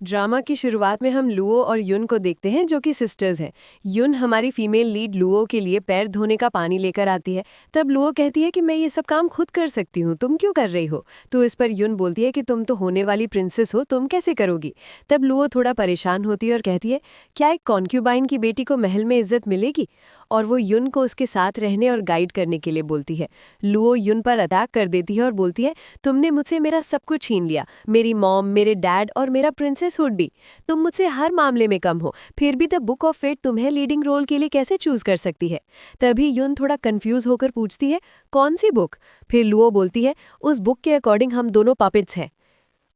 Drama की शुरुआत में हम लुओ और युन को देखते हैं जो कि सिस्टर्स हैं। युन हमारी फीमेल लीड लुओ के लिए पैर धोने का पानी लेकर आती है। तब लुओ कहती है कि मैं ये सब काम खुद कर सकती हूँ, तुम क्यों कर रही हो। तो इस पर युन बोलती है कि तुम तो होने वाली प्रिंसेस हो, तुम कैसे करोगी। तब लुओ थोड़ा परेशान होती है और कहती है क्या एक कॉन्क्यूबाइन की बेटी को महल में इज्जत मिलेगी। और वो युन को उसके साथ रहने और गाइड करने के लिए बोलती है। लुओ युन पर अटैक कर देती है और बोलती है तुमने मुझसे मेरा सब कुछ छीन लिया, मेरी मॉम, मेरे डैड और मेरा प्रिंसेसहुड भी। तुम मुझसे हर मामले में कम हो, फिर भी द बुक ऑफ फेट तुम्हें लीडिंग रोल के लिए कैसे चूज कर सकती है। तभी युन थोड़ा कंफ्यूज होकर पूछती है कौन सी बुक। फिर लुओ बोलती है उस बुक के अकॉर्डिंग हम दोनों पपेट्स हैं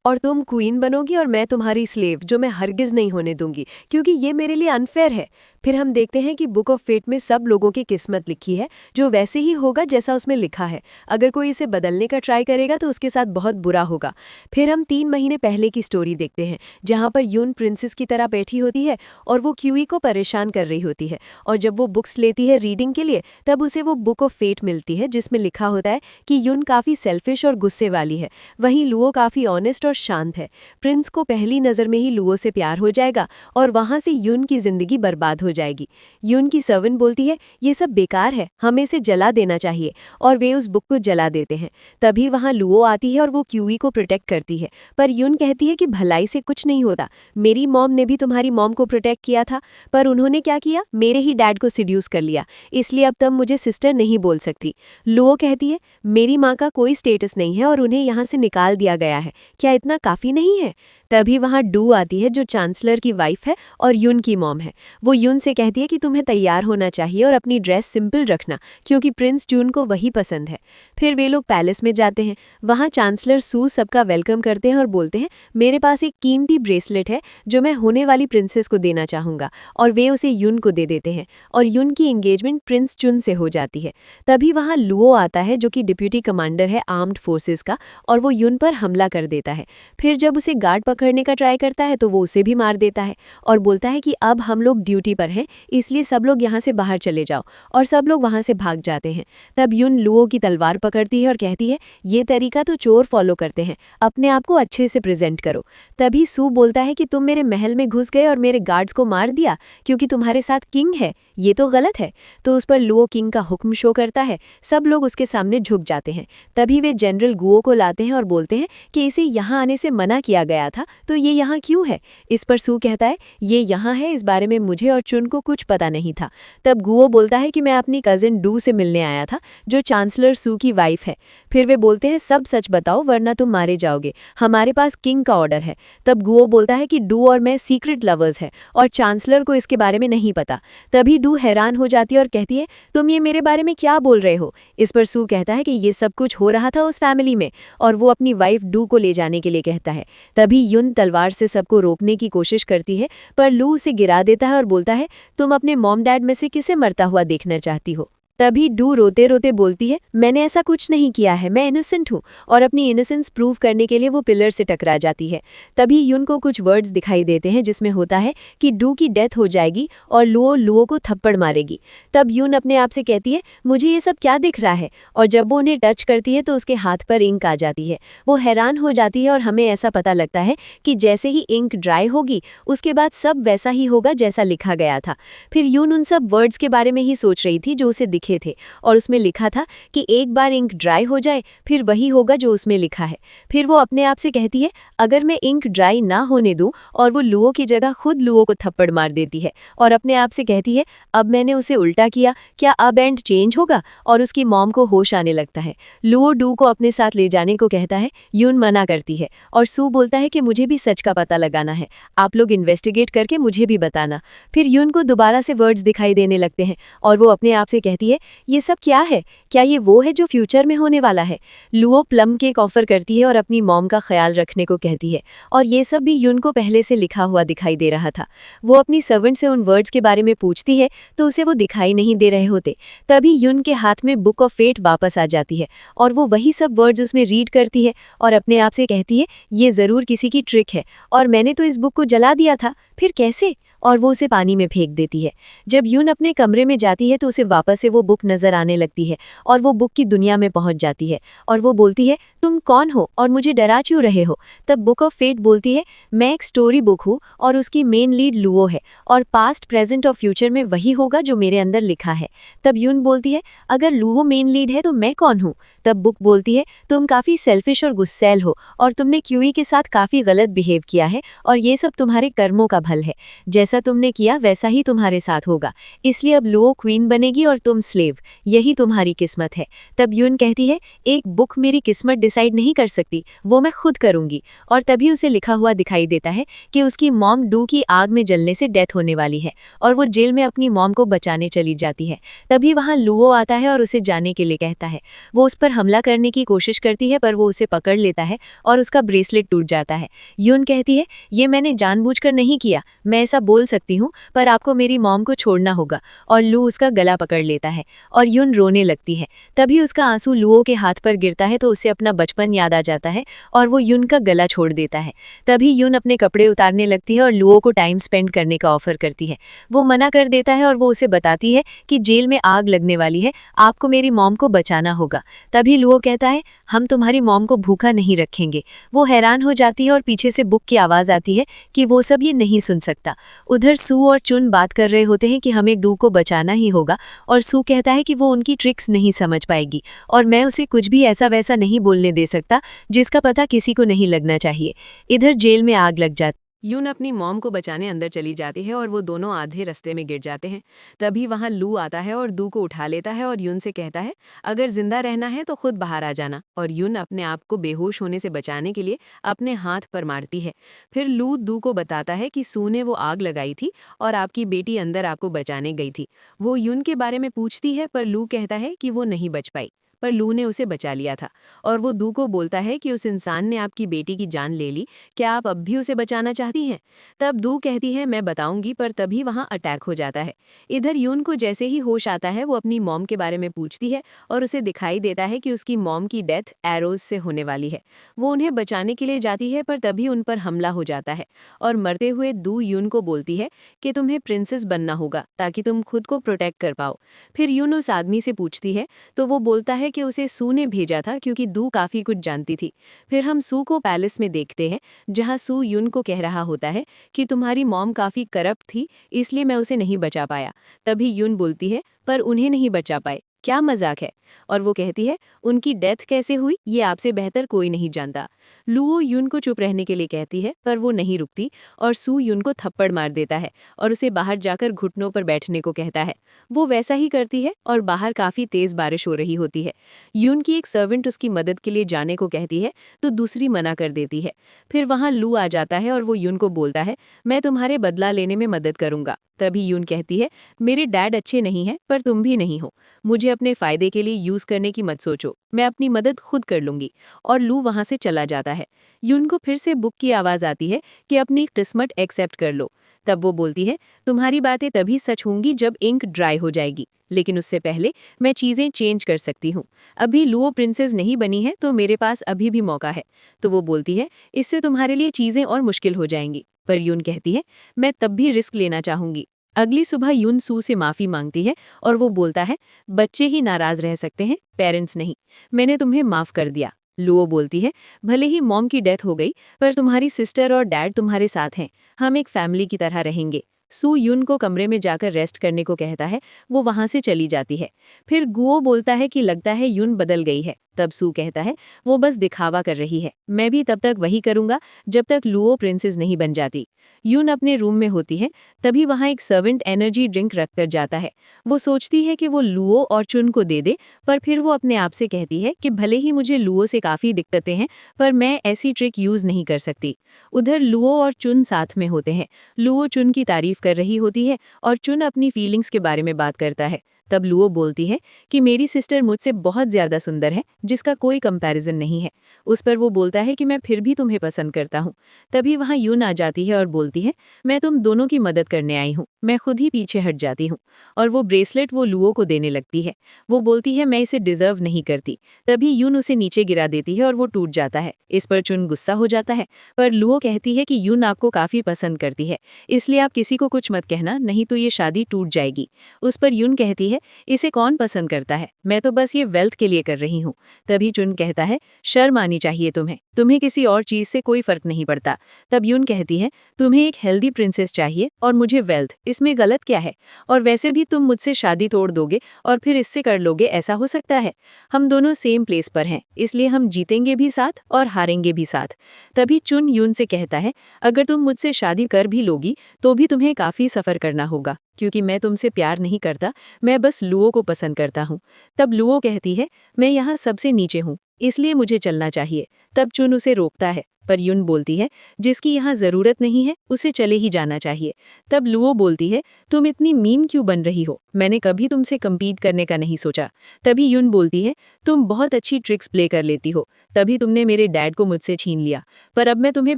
और तुम क्वीन बनोगी और मैं तुम्हारी स्लेव, जो मैं हरगिज नहीं होने दूंगी क्योंकि ये मेरे लिए अनफेयर है। फिर हम देखते हैं कि बुक ऑफ फेट में सब लोगों की किस्मत लिखी है, जो वैसे ही होगा जैसा उसमें लिखा है। अगर कोई इसे बदलने का ट्राई करेगा तो उसके साथ बहुत बुरा होगा। फिर हम 3 महीने पहले की स्टोरी देखते हैं जहाँ पर यून प्रिंसेस की तरह बैठी होती है और वो क्यूई को परेशान कर रही होती है। और जब वो बुक्स लेती है रीडिंग के लिए तब उसे वो बुक ऑफ फेट मिलती है जिसमें लिखा होता है कि यून काफ़ी सेल्फिश और गुस्से वाली है, वहीं लुओ काफ़ी ऑनेस्ट और शांत है। प्रिंस को पहली नज़र में ही लुओ से प्यार हो जाएगा और वहाँ से यून की ज़िंदगी बर्बाद हो जाएगी। यून की सर्वेंट बोलती है ये सब बेकार है, हमें इसे जला देना चाहिए, और वे उस बुक को जला देते हैं। तभी वहाँ लुओ आती है और वो क्यूई को प्रोटेक्ट करती है, पर यून कहती है कि भलाई से कुछ नहीं होता। मेरी मॉम ने भी तुम्हारी मॉम को प्रोटेक्ट किया था, पर उन्होंने क्या किया, मेरे ही डैड को सिड्यूस कर लिया, इसलिए अब तब मुझे सिस्टर नहीं बोल सकती। लुओ कहती है मेरी माँ का कोई स्टेटस नहीं है और उन्हें यहाँ से निकाल दिया गया है, क्या इतना काफ़ी नहीं है। तभी वहाँ डू आती है जो चांसलर की वाइफ है और यून की मॉम है। वो यून से कहती है कि तुम्हें तैयार होना चाहिए और अपनी ड्रेस सिंपल रखना क्योंकि प्रिंस जून को वही पसंद है। फिर वे लोग पैलेस में जाते हैं। वहाँ चांसलर सू सबका वेलकम करते हैं और बोलते हैं मेरे पास एक कीमती ब्रेसलेट है जो मैं होने वाली प्रिंसेस को देना चाहूँगा, और वे उसे यून को दे देते हैं और यून की एंगेजमेंट प्रिंस चुन से हो जाती है। तभी वहाँ लुओ आता है जो कि डिप्यूटी कमांडर है आर्म्ड फोर्सेस का, और वो यून पर हमला कर देता है। फिर जब उसे गार्ड पकड़ने का ट्राई करता है तो वो उसे भी मार देता है और बोलता है कि अब हम लोग ड्यूटी पर हैं, इसलिए सब लोग यहाँ से बाहर चले जाओ, और सब लोग वहाँ से भाग जाते हैं। तब यून लुओ की तलवार पकड़ती है और कहती है ये तरीका तो चोर फॉलो करते हैं, अपने आप को अच्छे से प्रेजेंट करो। तभी सू बोलता है कि तुम मेरे महल में घुस गए और मेरे गार्ड्स को मार दिया क्योंकि तुम्हारे साथ किंग है, ये तो गलत है। तो उस पर लुओ किंग का हुक्म शो करता है, सब लोग उसके सामने झुक जाते हैं। तभी वे जनरल गुओ को लाते हैं और बोलते हैं कि इसे यहाँ आने से मना किया गया था, तो ये यहाँ क्यों है। इस पर सू कहता है ये यहाँ है, इस बारे में मुझे और चुन को कुछ पता नहीं था। तब गुओ बोलता है कि मैं अपनी कजिन डू से मिलने आया था जो चांसलर सू की वाइफ है। फिर वे बोलते हैं सब सच बताओ वरना तुम मारे जाओगे, हमारे पास किंग का ऑर्डर है। तब गुओ बोलता है कि डू और मैं सीक्रेट लवर्स हैं और चांसलर को इसके बारे में नहीं पता। तभी डू हैरान हो जाती है और कहती है तुम ये मेरे बारे में क्या बोल रहे हो। इस पर सू कहता है कि ये सब कुछ हो रहा था उस फैमिली में, और वो अपनी वाइफ डू को ले जाने के लिए कहता है। तभी युन तलवार से सबको रोकने की कोशिश करती है, पर लू उसे गिरा देता है और बोलता है तुम अपने मॉम डैड में से किसे मरता हुआ देखना चाहती हो। तभी डू रोते रोते बोलती है मैंने ऐसा कुछ नहीं किया है, मैं इनोसेंट हूँ, और अपनी इनोसेंस प्रूव करने के लिए वो पिलर से टकरा जाती है। तभी युन को कुछ वर्ड्स दिखाई देते हैं जिसमें होता है कि डू की डेथ हो जाएगी और लुओ को थप्पड़ मारेगी। तब युन अपने आप से कहती है मुझे ये सब क्या दिख रहा है, और जब वो उन्हें टच करती है तो उसके हाथ पर इंक आ जाती है। वो हैरान हो जाती है और हमें ऐसा पता लगता है कि जैसे ही इंक ड्राई होगी उसके बाद सब वैसा ही होगा जैसा लिखा गया था। फिर युन उन सब वर्ड्स के बारे में ही सोच रही थी जो उसे थे, और उसमें लिखा था कि एक बार इंक ड्राई हो जाए फिर वही होगा जो उसमें लिखा है। फिर वो अपने आप से कहती है अगर मैं इंक ड्राई ना होने दूं, और वो लुओ की जगह खुद लुओ को थप्पड़ मार देती है और अपने आप से कहती है अब मैंने उसे उल्टा किया, क्या अब एंड चेंज होगा, और उसकी मॉम को होश आने लगता है। लुओ डू को अपने साथ ले जाने को कहता है, यून मना करती है और सू बोलता है कि मुझे भी सच का पता लगाना है, आप लोग इन्वेस्टिगेट करके मुझे भी बताना। फिर यून को दोबारा से वर्ड्स दिखाई देने लगते हैं और वो अपने आप से कहती है ये सब क्या है, क्या ये वो है जो फ्यूचर में होने वाला है। लुओ प्लम केक ऑफर करती है और अपनी मॉम का ख्याल रखने को कहती है, और ये सब भी यून को पहले से लिखा हुआ दिखाई दे रहा था। वो अपनी सर्वेंट से उन वर्ड्स के बारे में पूछती है तो उसे वो दिखाई नहीं दे रहे होते। तभी यून के हाथ में बुक ऑफ फेट वापस आ जाती है और वो वही सब वर्ड्स उसमें रीड करती है और अपने आप से कहती है ये ज़रूर किसी की ट्रिक है, और मैंने तो इस बुक को जला दिया था, फिर कैसे, और वो उसे पानी में फेंक देती है। जब यून अपने कमरे में जाती है तो उसे वापस से वो बुक नजर आने लगती है और वो बुक की दुनिया में पहुंच जाती है और वो बोलती है, तुम कौन हो और मुझे डरा क्यों रहे हो? तब बुक ऑफ फेट बोलती है, मैं एक स्टोरी बुक हूँ और उसकी मेन लीड लुओ है और पास्ट प्रेजेंट और फ्यूचर में वही होगा जो मेरे अंदर लिखा है। तब यून बोलती है, अगर लुओ मेन लीड है तो मैं कौन हूँ? तब बुक बोलती है, तुम काफी सेल्फिश और गुस्सैल हो और तुमने क्यूई के साथ काफी गलत बिहेव किया है और ये सब तुम्हारे कर्मों का फल है। जैसा तुमने किया वैसा ही तुम्हारे साथ होगा, इसलिए अब लुओ क्वीन बनेगी और तुम स्लेव। यही तुम्हारी किस्मत है। तब यून कहती है, एक बुक मेरी किस्मत डिसाइड नहीं कर सकती, वो मैं खुद करूंगी। और तभी उसे लिखा हुआ दिखाई देता है कि उसकी मॉम डू की आग में जलने से डेथ होने वाली है और वो जेल में अपनी मॉम को बचाने चली जाती है। तभी वहां लुओ आता है और उसे जाने के लिए कहता है। वो उस पर हमला करने की कोशिश करती है पर वो उसे पकड़ लेता है और उसका ब्रेसलेट टूट जाता है। यून कहती है, ये मैंने जानबूझकर नहीं किया, मैं ऐसा बोल सकती हूँ, पर आपको मेरी मॉम को छोड़ना होगा। और लू उसका गला पकड़ लेता है और यून रोने लगती है। तभी उसका आंसू लुओ के हाथ पर गिरता है तो उसे अपना बचपन याद आ जाता है और वो यून का गला छोड़ देता है। तभी यून अपने कपड़े उतारने लगती है और लुओ को टाइम स्पेंड करने का ऑफर करती है। वो मना कर देता है और वो उसे बताती है कि जेल में आग लगने वाली है, आपको मेरी मॉम को बचाना होगा। तभी लुओ कहता है, हम तुम्हारी मॉम को भूखा नहीं रखेंगे। वो हैरान हो जाती है और पीछे से बुक की आवाज आती है कि वो सब ये नहीं सुन सकता। उधर सू और चुन बात कर रहे होते हैं कि हमें डू को बचाना ही होगा और सू कहता है कि वो उनकी ट्रिक्स नहीं समझ पाएगी और मैं उसे कुछ भी ऐसा वैसा नहीं बोलने दे सकता जिसका पता किसी को नहीं लगना चाहिए। इधर जेल में आग लग जाती। यून अपनी मॉम को बचाने अंदर चली जाती है और वो दोनों आधे रास्ते में गिर जाते हैं। तभी वहां लू आता है और दू को उठा लेता है और यून से कहता है, अगर जिंदा रहना है तो खुद बाहर आ जाना। और यून अपने आप को बेहोश होने से बचाने के लिए अपने हाथ पर मारती है। फिर लू दू को बताता है कि सू ने वो आग लगाई थी और आपकी बेटी अंदर आपको बचाने गई थी। वो यून के बारे में पूछती है पर लू कहता है कि वो नहीं बच पाई, पर लू ने उसे बचा लिया था। और वो दू को बोलता है कि उस इंसान ने आपकी बेटी की जान ले ली, क्या आप अब भी उसे बचाना चाहती हैं? तब दू कहती है, मैं बताऊंगी, पर तभी वहां अटैक हो जाता है। इधर यून को जैसे ही होश आता है वो अपनी मॉम के बारे में पूछती है और उसे दिखाई देता है कि उसकी मॉम की डेथ एरोज से होने वाली है। वो उन्हें बचाने के लिए जाती है पर तभी उन पर हमला हो जाता है और मरते हुए दू यून को बोलती है कि तुम्हें प्रिंसेस बनना होगा ताकि तुम खुद को प्रोटेक्ट कर पाओ। फिर यून उस आदमी से पूछती है तो वो बोलता है कि उसे सू ने भेजा था क्योंकि दू काफी कुछ जानती थी। फिर हम सू को पैलेस में देखते हैं जहां सू यून को कह रहा होता है कि तुम्हारी मॉम काफी करप्ट थी, इसलिए मैं उसे नहीं बचा पाया। तभी यून बोलती है, पर उन्हें नहीं बचा पाए, क्या मजाक है? और वो कहती है, उनकी डेथ कैसे हुई ये आपसे बेहतर कोई नहीं जानता। लुओ यून को चुप रहने के लिए कहती है पर वो नहीं रुकती और सू यून को थप्पड़ मार देता है और उसे बाहर जाकर घुटनों पर बैठने को कहता है। वो वैसा ही करती है और बाहर काफी तेज बारिश हो रही होती है। यून की एक सर्वेंट उसकी मदद के लिए जाने को कहती है तो दूसरी मना कर देती है। फिर वहां लू आ जाता है और वो यून को बोलता है, मैं तुम्हारे बदला लेने में मदद करूंगा। तभी यून कहती है, मेरे डैड अच्छे नहीं हैं पर तुम भी नहीं हो, मुझे अपने फायदे के लिए यूज करने की मत सोचो, मैं अपनी मदद खुद कर लूंगी। और लू वहां से चला जाता है। यून को फिर से बुक की आवाज आती है कि अपनी किस्मत एक्सेप्ट कर लो। तब वो बोलती है, तुम्हारी बातें तभी सच होंगी जब इंक ड्राई हो जाएगी, लेकिन उससे पहले मैं चीजें चेंज कर सकती हूँ। अभी लुओ प्रिंसेस नहीं बनी है तो मेरे पास अभी भी मौका है। तो वो बोलती है, इससे तुम्हारे लिए चीजें और मुश्किल हो जाएंगी। पर यून कहती है, मैं तब भी रिस्क लेना चाहूंगी। अगली सुबह यून सू से माफी मांगती है और वो बोलता है, बच्चे ही नाराज रह सकते हैं, पेरेंट्स नहीं। मैंने तुम्हें माफ कर दिया। लुओ बोलती है, भले ही मॉम की डेथ हो गई पर तुम्हारी सिस्टर और डैड तुम्हारे साथ हैं, हम एक फैमिली की तरह रहेंगे। सू यून को कमरे में जाकर रेस्ट करने को कहता है, वो वहां से चली जाती है। फिर गुओ बोलता है कि लगता है यून बदल गई है। तब सू कहता है, वो बस दिखावा कर रही है, मैं भी तब तक वही करूंगा जब तक लुओ प्रिंसेस नहीं बन जाती। यून अपने रूम में होती है, तभी वहां एक सर्वेंट एनर्जी ड्रिंक रखकर जाता है। वो सोचती है कि वो लुओ और चुन को दे दे, पर फिर वो अपने आप से कहती है कि भले ही मुझे लुओ से काफी दिक्कतें हैं पर मैं ऐसी ट्रिक यूज नहीं कर सकती। उधर लुओ और चुन साथ में होते हैं। लुओ चुन की तारीफ कर रही होती है और चुन अपनी फीलिंग्स के बारे में बात करता है। तब लुओ बोलती है कि मेरी सिस्टर मुझसे बहुत ज़्यादा सुंदर है, जिसका कोई कंपैरिजन नहीं है। उस पर वो बोलता है कि मैं फिर भी तुम्हें पसंद करता हूँ। तभी वहाँ यून आ जाती है और बोलती है, मैं तुम दोनों की मदद करने आई हूँ, मैं खुद ही पीछे हट जाती हूँ। और वो ब्रेसलेट वो लुओ को देने लगती है। वो बोलती है मैं इसे डिजर्व नहीं करती। तभी यून उसे नीचे गिरा देती है और वो टूट जाता है। इस पर चुन गुस्सा हो जाता है, पर लुओ कहती है कि यून आपको काफ़ी पसंद करती है, इसलिए आप किसी को कुछ मत कहना, नहीं तो ये शादी टूट जाएगी। उस पर यून कहती है, इसे कौन पसंद करता है, मैं तो बस ये वेल्थ के लिए कर रही हूँ। तभी चुन कहता है, शर्म आनी चाहिए तुम्हें किसी और चीज़ से कोई फर्क नहीं पड़ता। तब यून कहती है, तुम्हें एक हेल्दी प्रिंसेस चाहिए और मुझे वेल्थ, इसमें गलत क्या है? और वैसे भी तुम मुझसे शादी तोड़ दोगे और फिर इससे कर लोगे, ऐसा हो सकता है? हम दोनों सेम प्लेस पर हैं, इसलिए हम जीतेंगे भी साथ और हारेंगे भी साथ। तभी चुन यून से कहता है, अगर तुम मुझसे शादी कर भी लोगी तो भी तुम्हें काफ़ी सफ़र करना होगा, क्योंकि मैं तुमसे प्यार नहीं करता, मैं बस लुओ को पसंद करता हूँ। तब लुओ कहती है, मैं यहाँ सबसे नीचे हूँ, इसलिए मुझे चलना चाहिए। तब चुन उसे रोकता है, पर यून बोलती है, जिसकी यहाँ ज़रूरत नहीं है उसे चले ही जाना चाहिए। तब लुओ बोलती है, तुम इतनी मीन क्यों बन रही हो, मैंने कभी तुमसे कम्पीट करने का नहीं सोचा। तभी यून बोलती है, तुम बहुत अच्छी ट्रिक्स प्ले कर लेती हो, तभी तुमने मेरे डैड को मुझसे छीन लिया, पर अब मैं तुम्हें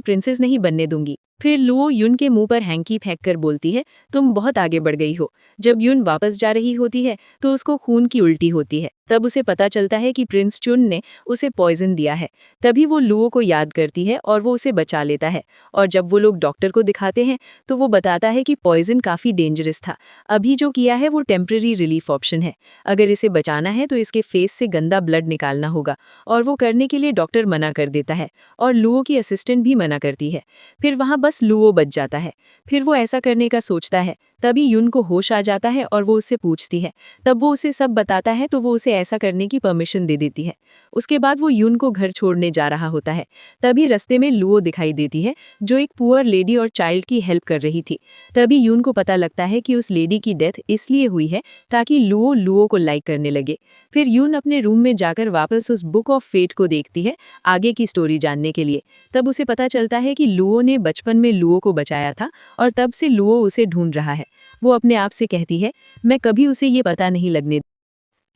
प्रिंसेस नहीं बनने दूंगी। फिर लुओ यून के मुंह पर हैंकी फेंक कर बोलती है, तुम बहुत आगे बढ़ गई हो। जब यून वापस जा रही होती है तो उसको खून की उल्टी होती है। तब उसे पता चलता है कि प्रिंस चुन ने उसे पॉइजन दिया है। तभी वो लुओ को याद करती है और वो उसे बचा लेता है। और जब वो लोग डॉक्टर को दिखाते हैं तो वो बताता है कि पॉइजन काफ़ी डेंजरस था, अभी जो किया है वो टेम्पररी रिलीफ ऑप्शन है। अगर इसे बचाना है तो इसके फेस से गंदा ब्लड निकालना होगा, और वो करने के लिए डॉक्टर मना कर देता है और लुओ की असिस्टेंट भी मना करती है। फिर वहाँ बस लुओ बच जाता है। फिर वो ऐसा करने का सोचता है, तभी यून को होश आ जाता है और वो उससे पूछती है। तब वो उसे सब बताता है तो वो उसे ऐसा करने की परमिशन दे देती है। उसके बाद वो यून को घर छोड़ने जा रहा होता है। तभी रास्ते में लुओ दिखाई देती है, जो एक पुअर लेडी और चाइल्ड की हेल्प कर रही थी। तभी यून को पता लगता है कि उस लेडी की डेथ इसलिए हुई है ताकि लुओ को लाइक करने लगे। फिर यून अपने रूम में जाकर वापस उस बुक ऑफ फेट को देखती है आगे की स्टोरी जानने के लिए। तब उसे पता चलता है कि लुओ ने बचपन में लुओ को बचाया था और तब से लुओ उसे ढूंढ रहा है। वो अपने आप से कहती है, मैं कभी उसे ये पता नहीं लगने।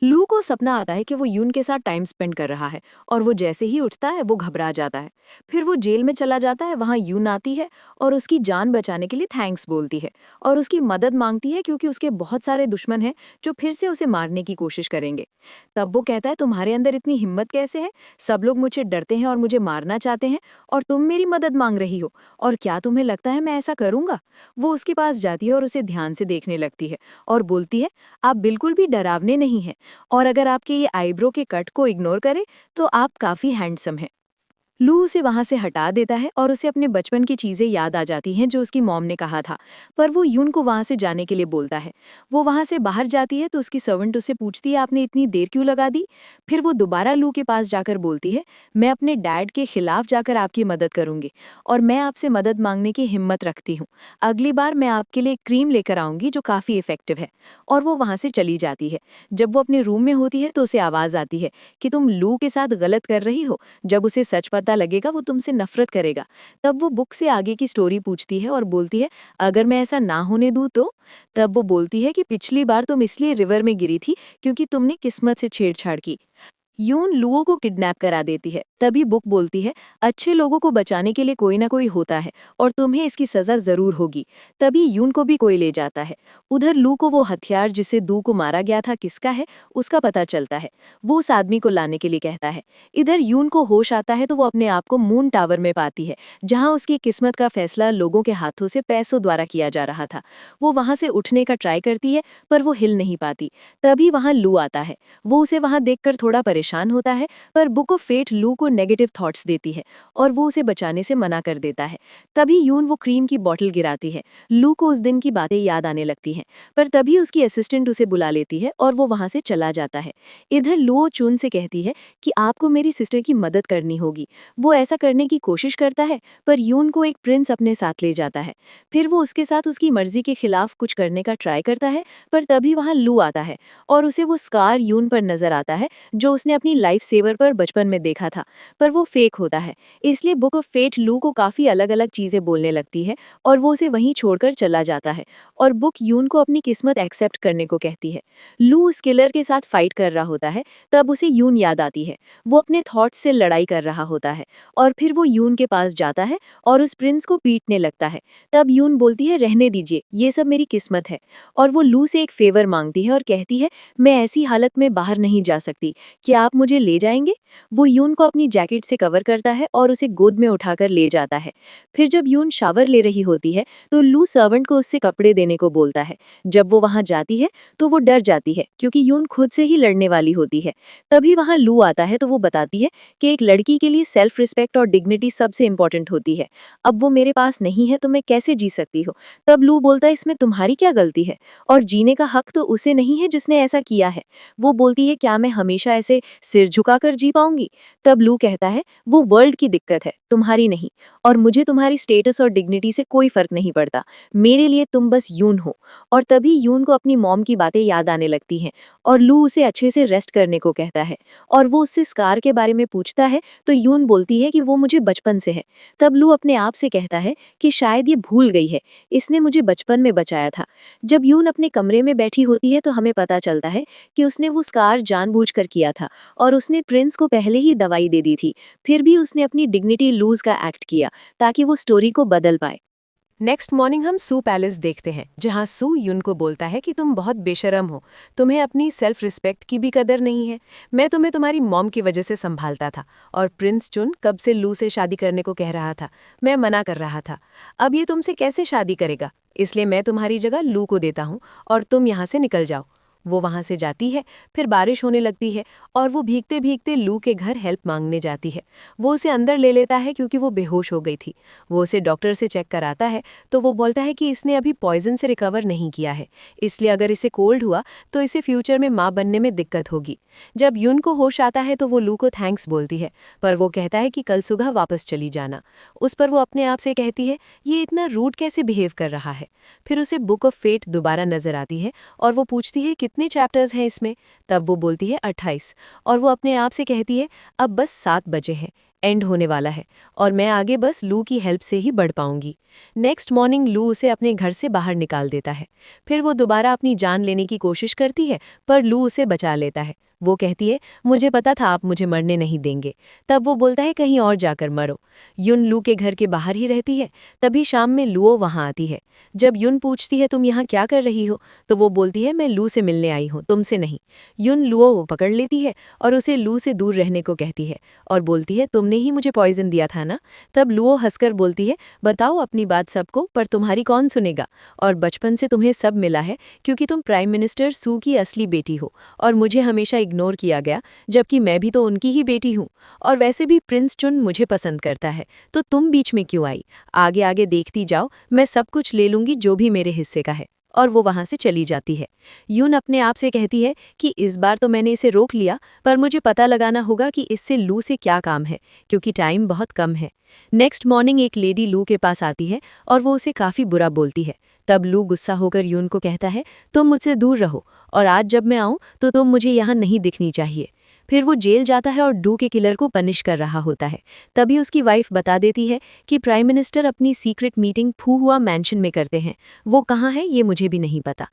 लू को सपना आता है कि वो यून के साथ टाइम स्पेंड कर रहा है, और वो जैसे ही उठता है वो घबरा जाता है। फिर वो जेल में चला जाता है, वहाँ यून आती है और उसकी जान बचाने के लिए थैंक्स बोलती है और उसकी मदद मांगती है, क्योंकि उसके बहुत सारे दुश्मन हैं जो फिर से उसे मारने की कोशिश करेंगे। तब वो कहता है, तुम्हारे अंदर इतनी हिम्मत कैसे है? सब लोग मुझे डरते हैं और मुझे मारना चाहते हैं, और तुम मेरी मदद मांग रही हो, और क्या तुम्हें लगता है मैं ऐसा करूंगा? वो उसके पास जाती है और उसे ध्यान से देखने लगती है और बोलती है, आप बिल्कुल भी डरावने नहीं हैं, और अगर आपके ये आईब्रो के कट को इग्नोर करें तो आप काफ़ी हैंडसम हैं। लू उसे वहां से हटा देता है और उसे अपने बचपन की चीजें याद आ जाती हैं जो उसकी मॉम ने कहा था, पर वो यून को वहां से जाने के लिए बोलता है। वो वहां से बाहर जाती है तो उसकी सर्वेंट उससे पूछती है, आपने इतनी देर क्यों लगा दी? फिर वो दोबारा लू के पास जाकर बोलती है, मैं अपने डैड के खिलाफ जाकर आपकी मदद करूंगी, और मैं आपसे मदद मांगने की हिम्मत रखती हूँ। अगली बार मैं आपके लिए क्रीम लेकर आऊंगी जो काफ़ी इफेक्टिव है। और वो वहां से चली जाती है। जब वो अपने रूम में होती है तो उसे आवाज़ आती है कि तुम लू के साथ गलत कर रही हो। जब उसे सच पता लगेगा वो तुमसे नफरत करेगा। तब वो बुक से आगे की स्टोरी पूछती है और बोलती है, अगर मैं ऐसा ना होने दूं तो? तब वो बोलती है कि पिछली बार तुम इसलिए रिवर में गिरी थी क्योंकि तुमने किस्मत से छेड़छाड़ की। यून लुओ को किडनैप करा देती है। तभी बुक बोलती है, अच्छे लोगों को बचाने के लिए कोई ना कोई होता है और तुम्हें इसकी सजा जरूर होगी। तभी यून को भी कोई ले जाता है। उधर लू को वो हथियार जिसे दू को मारा गया था किसका है उसका पता चलता है। वो उस आदमी को लाने के लिए कहता है। इधर यून को होश आता है तो वो अपने आप को मून टावर में पाती है, जहाँ उसकी किस्मत का फैसला लोगों के हाथों से पैसों द्वारा किया जा रहा था। वो वहां से उठने का ट्राई करती है पर वो हिल नहीं पाती। तभी वहां लू आता है। वो उसे वहां देखकर थोड़ा परेशान होता है, पर बुक ऑफ फेट लू को नेगेटिव थॉट्स देती है और वो उसे बचाने से मना कर देता है। तभी यून वो क्रीम की बॉटल गिराती है। लू को उस दिन की बातें याद आने लगती हैं, पर तभी उसकी असिस्टेंट उसे बुला लेती है और वो वहां से चला जाता है। इधर लुओ चुन से कहती है कि आपको मेरी सिस्टर की मदद करनी होगी। वो ऐसा करने की कोशिश करता है, पर यून को एक प्रिंस अपने साथ ले जाता है। फिर वो उसके साथ उसकी मर्जी के खिलाफ कुछ करने का ट्राई करता है, पर तभी वहां लू आता है और उसे वो स्कार यून पर नजर आता है जो उसने उसने अपनी लाइफ सेवर पर बचपन में देखा था, पर वो फेक होता है। इसलिए बुक ऑफ फेट लू को काफ़ी अलग अलग चीज़ें बोलने लगती है और वो उसे वहीं छोड़कर चला जाता है और बुक यून को अपनी किस्मत एक्सेप्ट करने को कहती है। लू उस किलर के साथ फाइट कर रहा होता है, तब उसे यून याद आती है। वो अपने थॉट्स से लड़ाई कर रहा होता है और फिर वो यून के पास जाता है और उस प्रिंस को पीटने लगता है। तब यून बोलती है रहने दीजिए, ये सब मेरी किस्मत है। और वो लू से एक फेवर मांगती है और कहती है मैं ऐसी हालत में बाहर नहीं जा सकती, क्या आप मुझे ले जाएंगे? वो यून को अपनी जैकेट से कवर करता है और उसे गोद में उठाकर ले जाता है। फिर जब यून शावर ले रही होती है तो लू सर्वेंट को उससे कपड़े देने को बोलता है। जब वो वहां जाती है तो वो डर जाती है क्योंकि यून खुद से ही लड़ने वाली होती है। तभी वहां लू आता है तो वो बताती है कि एक लड़की के लिए सेल्फ रिस्पेक्ट और डिग्निटी सबसे इंपॉर्टेंट होती है। अब वो मेरे पास नहीं है तो मैं कैसे जी सकती हूँ? तब लू बोलता है इसमें तुम्हारी क्या गलती है, और जीने का हक तो उसे नहीं है जिसने ऐसा किया है। वो बोलती है क्या मैं हमेशा ऐसे सिर झुकाकर जी पाऊंगी? तब लू कहता है वो वर्ल्ड की दिक्कत है, तुम्हारी नहीं, और मुझे तुम्हारी स्टेटस और डिग्निटी से कोई फर्क नहीं पड़ता। मेरे लिए तुम बस यून हो। और तभी यून को अपनी मॉम की बातें याद आने लगती हैं और लू उसे अच्छे से रेस्ट करने को कहता है और वो उससे स्कार के बारे में पूछता है तो यून बोलती है कि वो मुझे बचपन से है। तब लू अपने आप से कहता है कि शायद ये भूल गई है, इसने मुझे बचपन में बचाया था। जब यून अपने कमरे में बैठी होती है तो हमें पता चलता है कि उसने वो स्कार जानबूझकर किया था और उसने प्रिंस को पहले ही दवाई दे दी थी। फिर भी उसने अपनी डिग्निटी लूज का एक्ट किया ताकि वो स्टोरी को बदल पाए। नेक्स्ट मॉर्निंग हम सू पैलेस देखते हैं, जहां सू युन को बोलता है कि तुम बहुत बेशरम हो, तुम्हें अपनी सेल्फ रिस्पेक्ट की भी कदर नहीं है। मैं तुम्हें तुम्हारी मॉम की वजह से संभालता था और प्रिंस चुन कब से लू से शादी करने को कह रहा था, मैं मना कर रहा था। अब ये तुमसे कैसे शादी करेगा? इसलिए मैं तुम्हारी जगह लू को देता हूँ और तुम यहाँ से निकल जाओ। वो वहाँ से जाती है। फिर बारिश होने लगती है और वो भीगते भीगते लू के घर हेल्प मांगने जाती है। वो उसे अंदर ले लेता है क्योंकि वो बेहोश हो गई थी। वो उसे डॉक्टर से चेक कराता है तो वो बोलता है कि इसने अभी पॉइजन से रिकवर नहीं किया है, इसलिए अगर इसे कोल्ड हुआ तो इसे फ्यूचर में माँ बनने में दिक्कत होगी। जब युन को होश आता है तो वो लू को थैंक्स बोलती है, पर वो कहता है कि कल सुबह वापस चली जाना। उस पर वो अपने आप से कहती है ये इतना रूड कैसे बिहेव कर रहा है। फिर उसे बुक ऑफ फेट दोबारा नजर आती है और वो पूछती है कितने चैप्टर्स हैं इसमें? तब वो बोलती है 28, और वो अपने आप से कहती है अब बस 7 बजे हैं, एंड होने वाला है और मैं आगे बस लू की हेल्प से ही बढ़ पाऊंगी। नेक्स्ट मॉर्निंग लू उसे अपने घर से बाहर निकाल देता है। फिर वो दोबारा अपनी जान लेने की कोशिश करती है, पर लू उसे बचा लेता है। वो कहती है मुझे पता था आप मुझे मरने नहीं देंगे। तब वो बोलता है कहीं और जाकर मरो। युन लू के घर के बाहर ही रहती है। तभी शाम में लुओ वहाँ आती है। जब युन पूछती है तुम यहाँ क्या कर रही हो, तो वो बोलती है मैं लू से मिलने आई हूँ, तुमसे नहीं। युन लुओ वो पकड़ लेती है और उसे लू से दूर रहने को कहती है और बोलती है तुमने ही मुझे पॉइजन दिया था ना। तब लुओ हंसकर बोलती है बताओ अपनी बात सबको, पर तुम्हारी कौन सुनेगा, और बचपन से तुम्हें सब मिला है क्योंकि तुम प्राइम मिनिस्टर सू की असली बेटी हो और मुझे हमेशा इग्नोर किया गया, जबकि मैं भी तो उनकी ही बेटी हूँ। और वैसे भी प्रिंस चुन मुझे पसंद करता है, तो तुम बीच में क्यों आई? आगे आगे देखती जाओ, मैं सब कुछ ले लूंगी जो भी मेरे हिस्से का है। और वो वहां से चली जाती है। यून अपने आप से कहती है कि इस बार तो मैंने इसे रोक लिया, पर मुझे पता लगाना होगा कि इससे लू से क्या काम है, क्योंकि टाइम बहुत कम है। नेक्स्ट मॉर्निंग एक लेडी लू के पास आती है और वो उसे काफ़ी बुरा बोलती है। तब लू गुस्सा होकर यून को कहता है तुम मुझसे दूर रहो और आज जब मैं आऊँ तो तुम मुझे यहाँ नहीं दिखनी चाहिए। फिर वो जेल जाता है और डू के किलर को पनिश कर रहा होता है। तभी उसकी वाइफ बता देती है कि प्राइम मिनिस्टर अपनी सीक्रेट मीटिंग फूहुआ मैंशन में करते हैं, वो कहाँ है ये मुझे भी नहीं पता।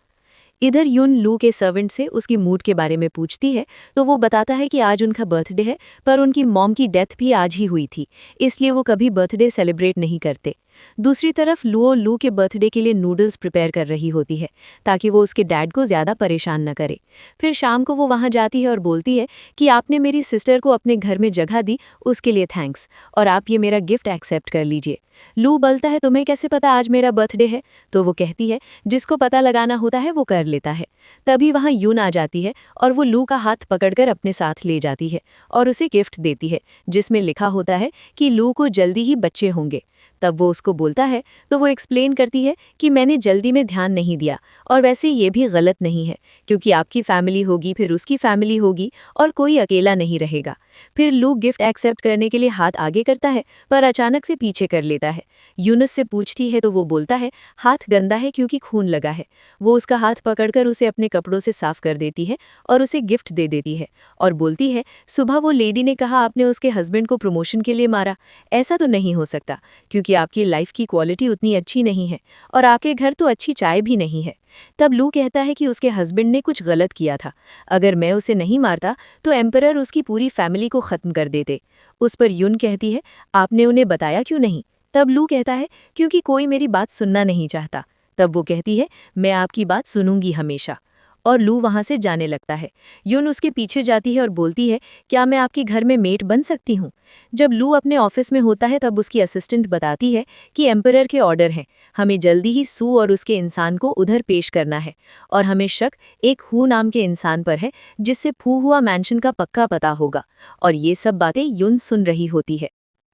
इधर यून लू के सर्वेंट से उसकी मूड के बारे में पूछती है तो वो बताता है कि आज उनका बर्थडे है, पर उनकी मॉम की डेथ भी आज ही हुई थी, इसलिए वो कभी बर्थडे सेलिब्रेट नहीं करते। दूसरी तरफ लुओ लू के बर्थडे के लिए नूडल्स प्रिपेयर कर रही होती है ताकि वो उसके डैड को ज़्यादा परेशान न करे। फिर शाम को वो वहाँ जाती है और बोलती है कि आपने मेरी सिस्टर को अपने घर में जगह दी, उसके लिए थैंक्स, और आप ये मेरा गिफ्ट एक्सेप्ट कर लीजिए। लू बोलता है तुम्हें कैसे पता आज मेरा बर्थडे है? तो वो कहती है जिसको पता लगाना होता है वो कर लेता है। तभी वहाँ यून आ जाती है और वो लू का हाथ पकड़कर अपने साथ ले जाती है और उसे गिफ्ट देती है जिसमें लिखा होता है कि लू को जल्दी ही बच्चे होंगे। तब वो उसको बोलता है तो वो एक्सप्लेन करती है कि मैंने जल्दी में ध्यान नहीं दिया, और वैसे ये भी गलत नहीं है क्योंकि आपकी फैमिली होगी, फिर उसकी फैमिली होगी और कोई अकेला नहीं रहेगा। फिर लू गिफ्ट एक्सेप्ट करने के लिए हाथ आगे करता है पर अचानक से पीछे कर लेता है। यूनुस से पूछती है तो वो बोलता है हाथ गंदा है क्योंकि खून लगा है। वो उसका हाथ पकड़कर उसे अपने कपड़ों से साफ कर देती है और उसे गिफ्ट दे देती है और बोलती है सुबह वो लेडी ने कहा आपने उसके हस्बैंड को प्रमोशन के लिए मारा। ऐसा तो नहीं हो सकता क्योंकि आपकी लाइफ की क्वालिटी उतनी अच्छी नहीं है और आपके घर तो अच्छी चाय भी नहीं है। तब लू कहता है कि उसके हस्बैंड ने कुछ गलत किया था, अगर मैं उसे नहीं मारता तो एम्परर उसकी पूरी फैमिली को खत्म कर देते। उस पर यून कहती है आपने उन्हें बताया क्यों नहीं? तब लू कहता है क्योंकि कोई मेरी बात सुनना नहीं चाहता। तब वो कहती है मैं आपकी बात सुनूंगी हमेशा, और लू वहां से जाने लगता है। यून उसके पीछे जाती है और बोलती है क्या मैं आपके घर में मेट बन सकती हूँ? जब लू अपने ऑफिस में होता है तब उसकी असिस्टेंट बताती है कि एम्परर के ऑर्डर हैं, हमें जल्दी ही सू और उसके इंसान को उधर पेश करना है और हमें शक एक हू नाम के इंसान पर है जिससे फू हुआ मैंशन का पक्का पता होगा। और ये सब बातें यून सुन रही होती है।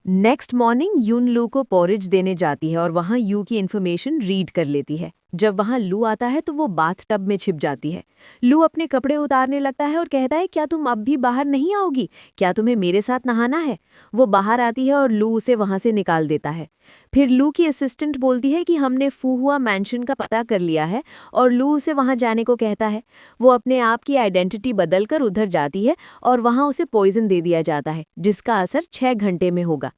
नेक्स्ट मॉर्निंग यून लू को पोरिज देने जाती है और वहाँ यू की इन्फॉर्मेशन रीड कर लेती है। जब वहाँ लू आता है तो वो बाथ टब में छिप जाती है। लू अपने कपड़े उतारने लगता है और कहता है क्या तुम अब भी बाहर नहीं आओगी? क्या तुम्हें मेरे साथ नहाना है? वो बाहर आती है और लू उसे वहाँ से निकाल देता है। फिर लू की असिस्टेंट बोलती है कि हमने फू हुआ मैंशन का पता कर लिया है और लू उसे वहाँ जाने को कहता है। वो अपने आप की आइडेंटिटी बदलकर उधर जाती है और वहाँ उसे पॉइजन दे दिया जाता है जिसका असर 6 घंटे में होगा।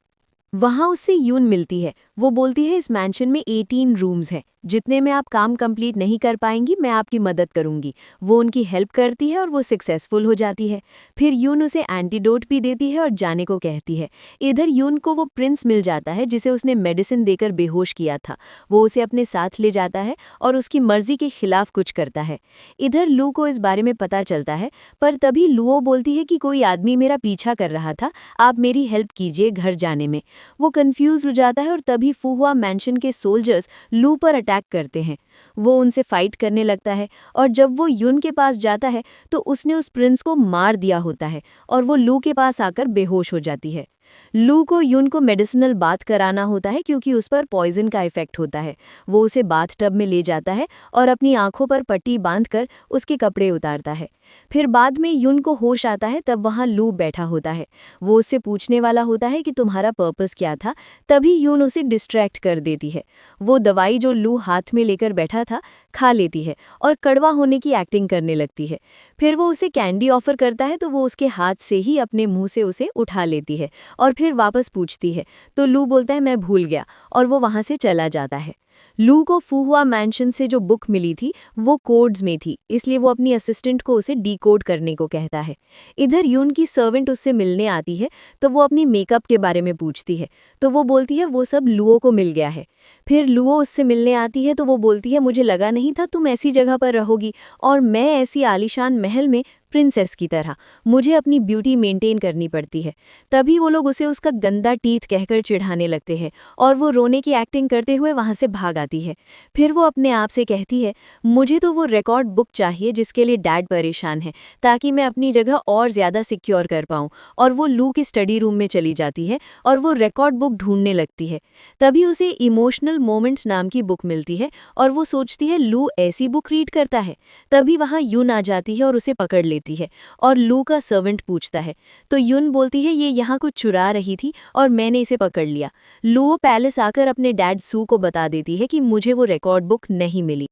वहाँ उससे यून मिलती है। वो बोलती है इस मैंशन में 18 रूम्स हैं, जितने में आप काम कंप्लीट नहीं कर पाएंगी मैं आपकी मदद करूंगी। वो उनकी हेल्प करती है और वो सक्सेसफुल हो जाती है। फिर यून उसे एंटीडोट भी देती है और जाने को कहती है। इधर यून को वो प्रिंस मिल जाता है जिसे उसने मेडिसिन देकर बेहोश किया था। वो उसे अपने साथ ले जाता है और उसकी मर्जी के खिलाफ कुछ करता है। इधर लू को इस बारे में पता चलता है, पर तभी लुओ बोलती है कि कोई आदमी मेरा पीछा कर रहा था, आप मेरी हेल्प कीजिए घर जाने में। वो कंफ्यूज हो जाता है और तभी फुहुआ मैंशन के सोल्जर्स लू पर अटैक करते हैं। वो उनसे फाइट करने लगता है और जब वो यून के पास जाता है तो उसने उस प्रिंस को मार दिया होता है और वो लू के पास आकर बेहोश हो जाती है। लू को यून को मेडिसिनल बाथ कराना होता है क्योंकि उस पर पॉइजन का इफेक्ट होता है। वो उसे बाथ टब में ले जाता है और अपनी आंखों पर पट्टी बांधकर उसके कपड़े उतारता है। फिर बाद में यून को होश आता है, तब वहाँ लू बैठा होता है। वो उससे पूछने वाला होता है कि तुम्हारा पर्पस क्या था, तभी यून उसे डिस्ट्रैक्ट कर देती है। वो दवाई जो लू हाथ में लेकर बैठा था खा लेती है और कड़वा होने की एक्टिंग करने लगती है। फिर वो उसे कैंडी ऑफर करता है तो वो उसके हाथ से ही अपने मुंह से उसे उठा लेती है और फिर वापस पूछती है तो लू बोलता है मैं भूल गया और वो वहां से चला जाता है। लू को फुहुआ मैंशन से जो बुक मिली थी वो कोड्स में थी, इसलिए वो अपनी असिस्टेंट को उसे डीकोड करने को कहता है। इधर यून की सर्वेंट उससे मिलने आती है तो वो अपनी मेकअप के बारे में पूछती है तो वो बोलती है वो सब लुओ को मिल गया है। फिर लुओ उससे मिलने आती है तो वो बोलती है मुझे लगा नहीं था तुम ऐसी जगह पर रहोगी और मैं ऐसी आलीशान महल में प्रिंसेस की तरह, मुझे अपनी ब्यूटी मेंटेन करनी पड़ती है। तभी वो लोग उसे उसका गंदा टीथ कहकर चिढ़ाने लगते हैं और वो रोने की एक्टिंग करते हुए वहां से भाग आती है। फिर वो अपने आप से कहती है मुझे तो वो रिकॉर्ड बुक चाहिए जिसके लिए डैड परेशान है ताकि मैं अपनी जगह और ज़्यादा सिक्योर कर पाऊँ। और वो लू के स्टडी रूम में चली जाती है और वो रिकॉर्ड बुक ढूंढने लगती है। तभी उसे इमोशनल मोमेंट्स नाम की बुक मिलती है और वो सोचती है लू ऐसी बुक रीड करता है। तभी वहाँ यून आ जाती है और उसे पकड़ लेती है और लू का सर्वेंट पूछता है तो यून बोलती है ये यहाँ कुछ चुरा रही थी और मैंने इसे पकड़ लिया। लू पैलेस आकर अपने डैड सू को बता देती है कि मुझे वो रिकॉर्ड बुक नहीं मिली।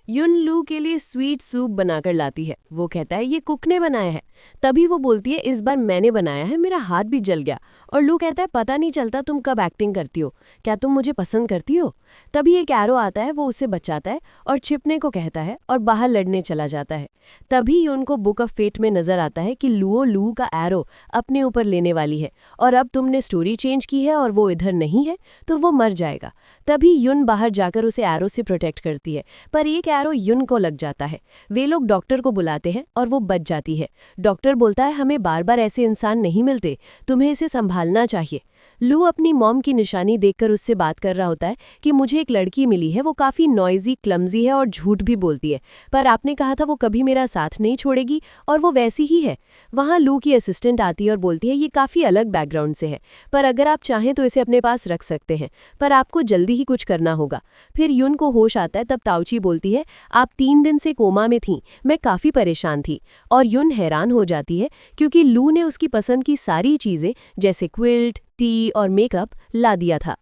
यून लू के लिए स्वीट सूप बनाकर लाती है। वो कहता है ये कुक ने बनाया है। तभी वो बोलती है इस बार मैंने बनाया है, मेरा हाथ भी जल गया। और लू कहता है पता नहीं चलता तुम कब एक्टिंग करती हो, क्या तुम मुझे पसंद करती हो? तभी एक एरो आता है, वो उसे बचाता है और छिपने को कहता है और बाहर लड़ने चला जाता है। तभी यून को बुक ऑफ फेट में नजर आता है कि लुओ लू का एरो अपने ऊपर लेने वाली है और अब तुमने स्टोरी चेंज की है और वो इधर नहीं है तो वो मर जाएगा। तभी यून बाहर जाकर उसे एरो से प्रोटेक्ट करती है, पर एक एरो यून को लग जाता है। वे लोग डॉक्टर को बुलाते हैं और वो बच जाती है। डॉक्टर बोलता है हमें बार बार ऐसे इंसान नहीं मिलते, तुम्हें इसे संभालना चाहिए। लू अपनी मॉम की निशानी देखकर उससे बात कर रहा होता है कि मुझे एक लड़की मिली है, वो काफ़ी नॉइजी, क्लमजी है और झूठ भी बोलती है, पर आपने कहा था वो कभी मेरा साथ नहीं छोड़ेगी और वो वैसी ही है। वहाँ लू की असिस्टेंट आती है और बोलती है ये काफ़ी अलग बैकग्राउंड से है, पर अगर आप चाहें तो इसे अपने पास रख सकते हैं, पर आपको जल्दी ही कुछ करना होगा। फिर युन को होश आता है, तब ताऊची बोलती है आप 3 दिन से कोमा में थीं, मैं काफ़ी परेशान थी। और युन हैरान हो जाती है क्योंकि लू ने उसकी पसंद की सारी चीज़ें जैसे क्विल्ट, टी और मेकअप ला दिया था।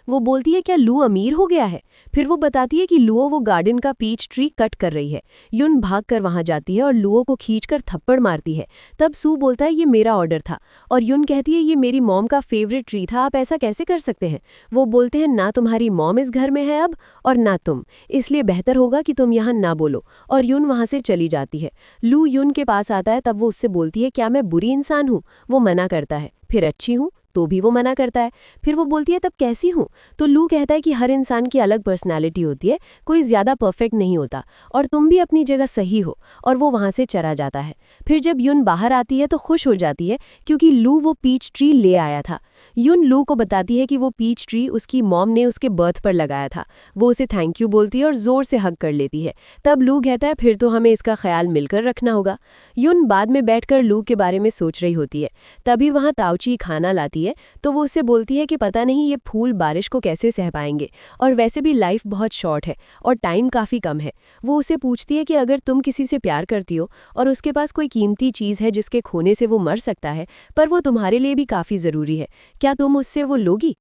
वो बोलती है क्या लू अमीर हो गया है? फिर वो बताती है कि लुओ वो गार्डन का पीच ट्री कट कर रही है। युन भागकर वहां जाती है और लुओ को खींचकर थप्पड़ मारती है। तब सू बोलता है ये मेरा ऑर्डर था और युन कहती है ये मेरी मॉम का फेवरेट ट्री था, आप ऐसा कैसे कर सकते हैं? वो बोलते हैं ना तुम्हारी मॉम इस घर में है अब और ना तुम, इसलिए बेहतर होगा कि तुम यहाँ ना बोलो। और युन वहां से चली जाती है। लू युन के पास आता है, तब वो उससे बोलती है क्या मैं बुरी इंसान हूँ? वो मना करता है। फिर अच्छी हूँ तो भी वो मना करता है। फिर वो बोलती है तब कैसी हूँ? तो लू कहता है कि हर इंसान की अलग पर्सनैलिटी होती है, कोई ज़्यादा परफेक्ट नहीं होता और तुम भी अपनी जगह सही हो। और वो वहाँ से चला जाता है। फिर जब युन बाहर आती है तो खुश हो जाती है क्योंकि लू वो पीच ट्री ले आया था। युन लू को बताती है कि वो पीच ट्री उसकी मॉम ने उसके बर्थ पर लगाया था। वो उसे थैंक यू बोलती है और ज़ोर से हग कर लेती है। तब लू कहता है फिर तो हमें इसका ख्याल मिलकर रखना होगा। युन बाद में बैठकर लू के बारे में सोच रही होती है। तभी वहाँ ताऊची खाना लाती है तो वो उससे बोलती है कि पता नहीं ये फूल बारिश को कैसे सह पाएंगे और वैसे भी लाइफ बहुत शॉर्ट है और टाइम काफ़ी कम है। वो उसे पूछती है कि अगर तुम किसी से प्यार करती हो और उसके पास कोई कीमती चीज़ है जिसके खोने से वो मर सकता है, पर वो तुम्हारे लिए भी काफ़ी ज़रूरी है, क्या तुम उससे वो लोगी?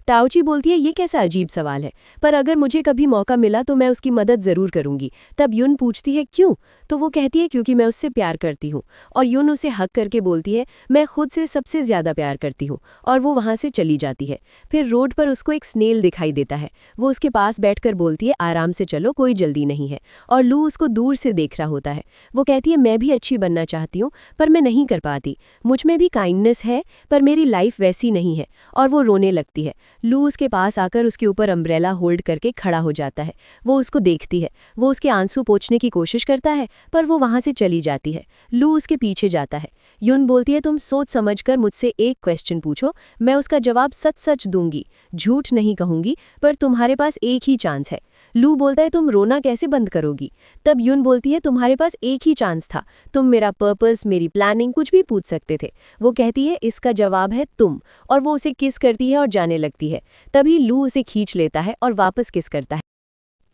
ताऊची बोलती है ये कैसा अजीब सवाल है, पर अगर मुझे कभी मौका मिला तो मैं उसकी मदद ज़रूर करूंगी। तब युन पूछती है क्यों? तो वो कहती है क्योंकि मैं उससे प्यार करती हूँ। और युन उसे हक करके बोलती है मैं खुद से सबसे ज़्यादा प्यार करती हूँ। और वो वहाँ से चली जाती है। फिर रोड पर उसको एक स्नेल दिखाई देता है। वो उसके पास बैठकर बोलती है आराम से चलो, कोई जल्दी नहीं है। और लू उसको दूर से देख रहा होता है। वो कहती है मैं भी अच्छी बनना चाहती हूँ पर मैं नहीं कर पाती, मुझ में भी काइंडनेस है पर मेरी लाइफ वैसी नहीं है। और वो रोने लगती है। लू उसके पास आकर उसके ऊपर अम्ब्रेला होल्ड करके खड़ा हो जाता है। वो उसको देखती है। वो उसके आंसू पोंछने की कोशिश करता है पर वो वहां से चली जाती है। लू उसके पीछे जाता है। युन बोलती है तुम सोच समझकर मुझसे एक क्वेश्चन पूछो, मैं उसका जवाब सच सच दूंगी, झूठ नहीं कहूंगी, पर तुम्हारे पास एक ही चांस है। लू बोलता है तुम रोना कैसे बंद करोगी? तब युन बोलती है तुम्हारे पास एक ही चांस था, तुम मेरा पर्पस, मेरी प्लानिंग कुछ भी पूछ सकते थे। वो कहती है इसका जवाब है तुम। और वो उसे किस करती है और जाने लगती है। तभी लू उसे खींच लेता है और वापस किस करता है।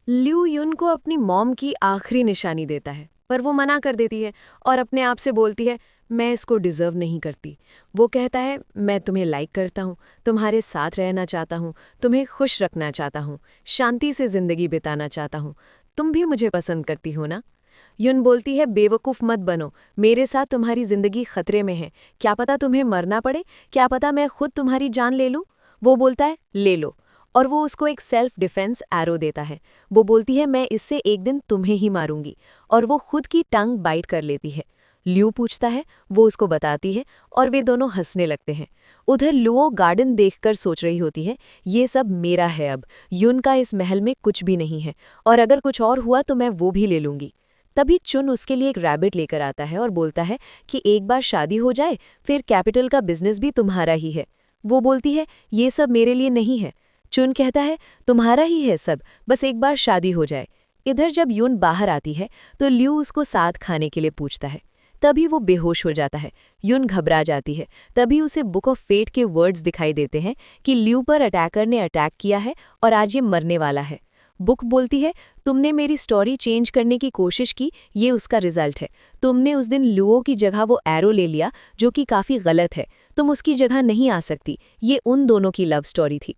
ल्यू युन को अपनी मॉम की आखिरी निशानी देता है, पर वो मना कर देती है और अपने आप से बोलती है मैं इसको डिज़र्व नहीं करती। वो कहता है मैं तुम्हें लाइक करता हूँ, तुम्हारे साथ रहना चाहता हूँ, तुम्हें खुश रखना चाहता हूँ, शांति से ज़िंदगी बिताना चाहता हूँ, तुम भी मुझे पसंद करती हो ना? युन बोलती है बेवकूफ़ मत बनो, मेरे साथ तुम्हारी ज़िंदगी खतरे में है, क्या पता तुम्हें मरना पड़े, क्या पता मैं खुद तुम्हारी जान ले लूँ। वो बोलता है ले लो, और वो उसको एक सेल्फ डिफेंस एरो देता है। वो बोलती है मैं इससे एक दिन तुम्हें ही मारूंगी, और वो खुद की टंग बाइट कर लेती है। ल्यू पूछता है, वो उसको बताती है और वे दोनों हंसने लगते हैं। उधर लुओ गार्डन देखकर सोच रही होती है ये सब मेरा है अब, युन का इस महल में कुछ भी नहीं है और अगर कुछ और हुआ तो मैं वो भी ले लूंगी। तभी चुन उसके लिए एक रैबिट लेकर आता है और बोलता है कि एक बार शादी हो जाए फिर कैपिटल का बिजनेस भी तुम्हारा ही है। वो बोलती है ये सब मेरे लिए नहीं है। चुन कहता है तुम्हारा ही है सब, बस एक बार शादी हो जाए। इधर जब यून बाहर आती है तो ल्यू उसको साथ खाने के लिए पूछता है। तभी वो बेहोश हो जाता है। यून घबरा जाती है। तभी उसे बुक ऑफ फेट के वर्ड्स दिखाई देते हैं कि ल्यू पर अटैकर ने अटैक किया है और आज ये मरने वाला है। बुक बोलती है तुमने मेरी स्टोरी चेंज करने की कोशिश की, ये उसका रिजल्ट है। तुमने उस दिन लुओ की जगह वो एरो ले लिया जो कि काफ़ी गलत है, तुम उसकी जगह नहीं आ सकती, ये उन दोनों की लव स्टोरी थी।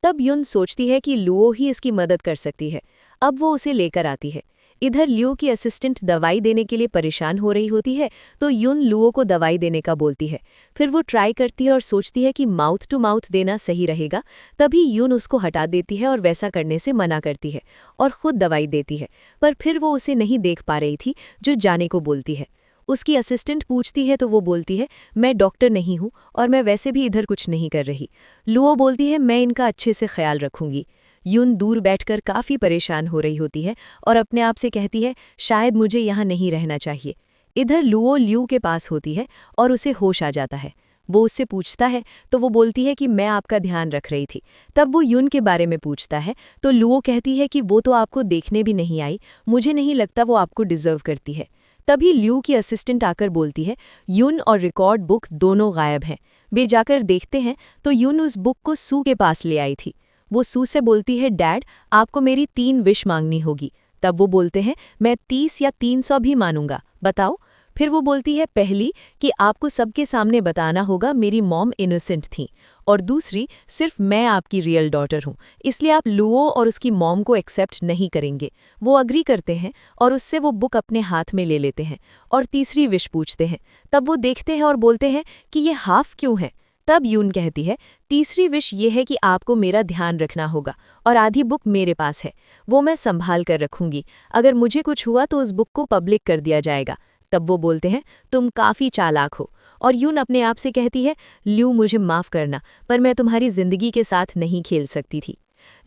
तब युन सोचती है कि लुओ ही इसकी मदद कर सकती है। अब वो उसे लेकर आती है। इधर ल्यू की असिस्टेंट दवाई देने के लिए परेशान हो रही होती है तो युन लुओ को दवाई देने का बोलती है। फिर वो ट्राई करती है और सोचती है कि माउथ टू माउथ देना सही रहेगा। तभी युन उसको हटा देती है और वैसा करने से मना करती है और खुद दवाई देती है। पर फिर वो उसे नहीं देख पा रही थी जो जाने को बोलती है। उसकी असिस्टेंट पूछती है तो वो बोलती है मैं डॉक्टर नहीं हूँ और मैं वैसे भी इधर कुछ नहीं कर रही। लुओ बोलती है मैं इनका अच्छे से ख्याल रखूंगी। यून दूर बैठकर काफ़ी परेशान हो रही होती है और अपने आप से कहती है शायद मुझे यहाँ नहीं रहना चाहिए। इधर लुओ ल्यू के पास होती है और उसे होश आ जाता है। वो उससे पूछता है तो वो बोलती है कि मैं आपका ध्यान रख रही थी। तब वो युन के बारे में पूछता है तो लुओ कहती है कि वो तो आपको देखने भी नहीं आई, मुझे नहीं लगता वो आपको डिजर्व करती है। तभी ल्यू की असिस्टेंट आकर बोलती है युन और रिकॉर्ड बुक दोनों गायब हैं। वे जाकर देखते हैं तो युन उस बुक को सू के पास ले आई थी। वो सू से बोलती है डैड, आपको मेरी 3 विश मांगनी होगी। तब वो बोलते हैं मैं 30 या 300 भी मानूंगा, बताओ। फिर वो बोलती है पहली कि आपको सबके सामने बताना होगा मेरी मॉम इनोसेंट थी, और दूसरी सिर्फ मैं आपकी रियल डॉटर हूँ, इसलिए आप लुओ और उसकी मॉम को एक्सेप्ट नहीं करेंगे। वो अग्री करते हैं और उससे वो बुक अपने हाथ में ले लेते हैं और तीसरी विश पूछते हैं। तब वो देखते हैं और बोलते हैं कि ये हाफ क्यों है। तब यून कहती है तीसरी विश ये है कि आपको मेरा ध्यान रखना होगा और आधी बुक मेरे पास है, वो मैं संभाल कर रखूंगी। अगर मुझे कुछ हुआ तो उस बुक को पब्लिक कर दिया जाएगा। तब वो बोलते हैं तुम काफ़ी चालाक हो, और यून अपने आप से कहती है ल्यू मुझे माफ़ करना, पर मैं तुम्हारी जिंदगी के साथ नहीं खेल सकती थी।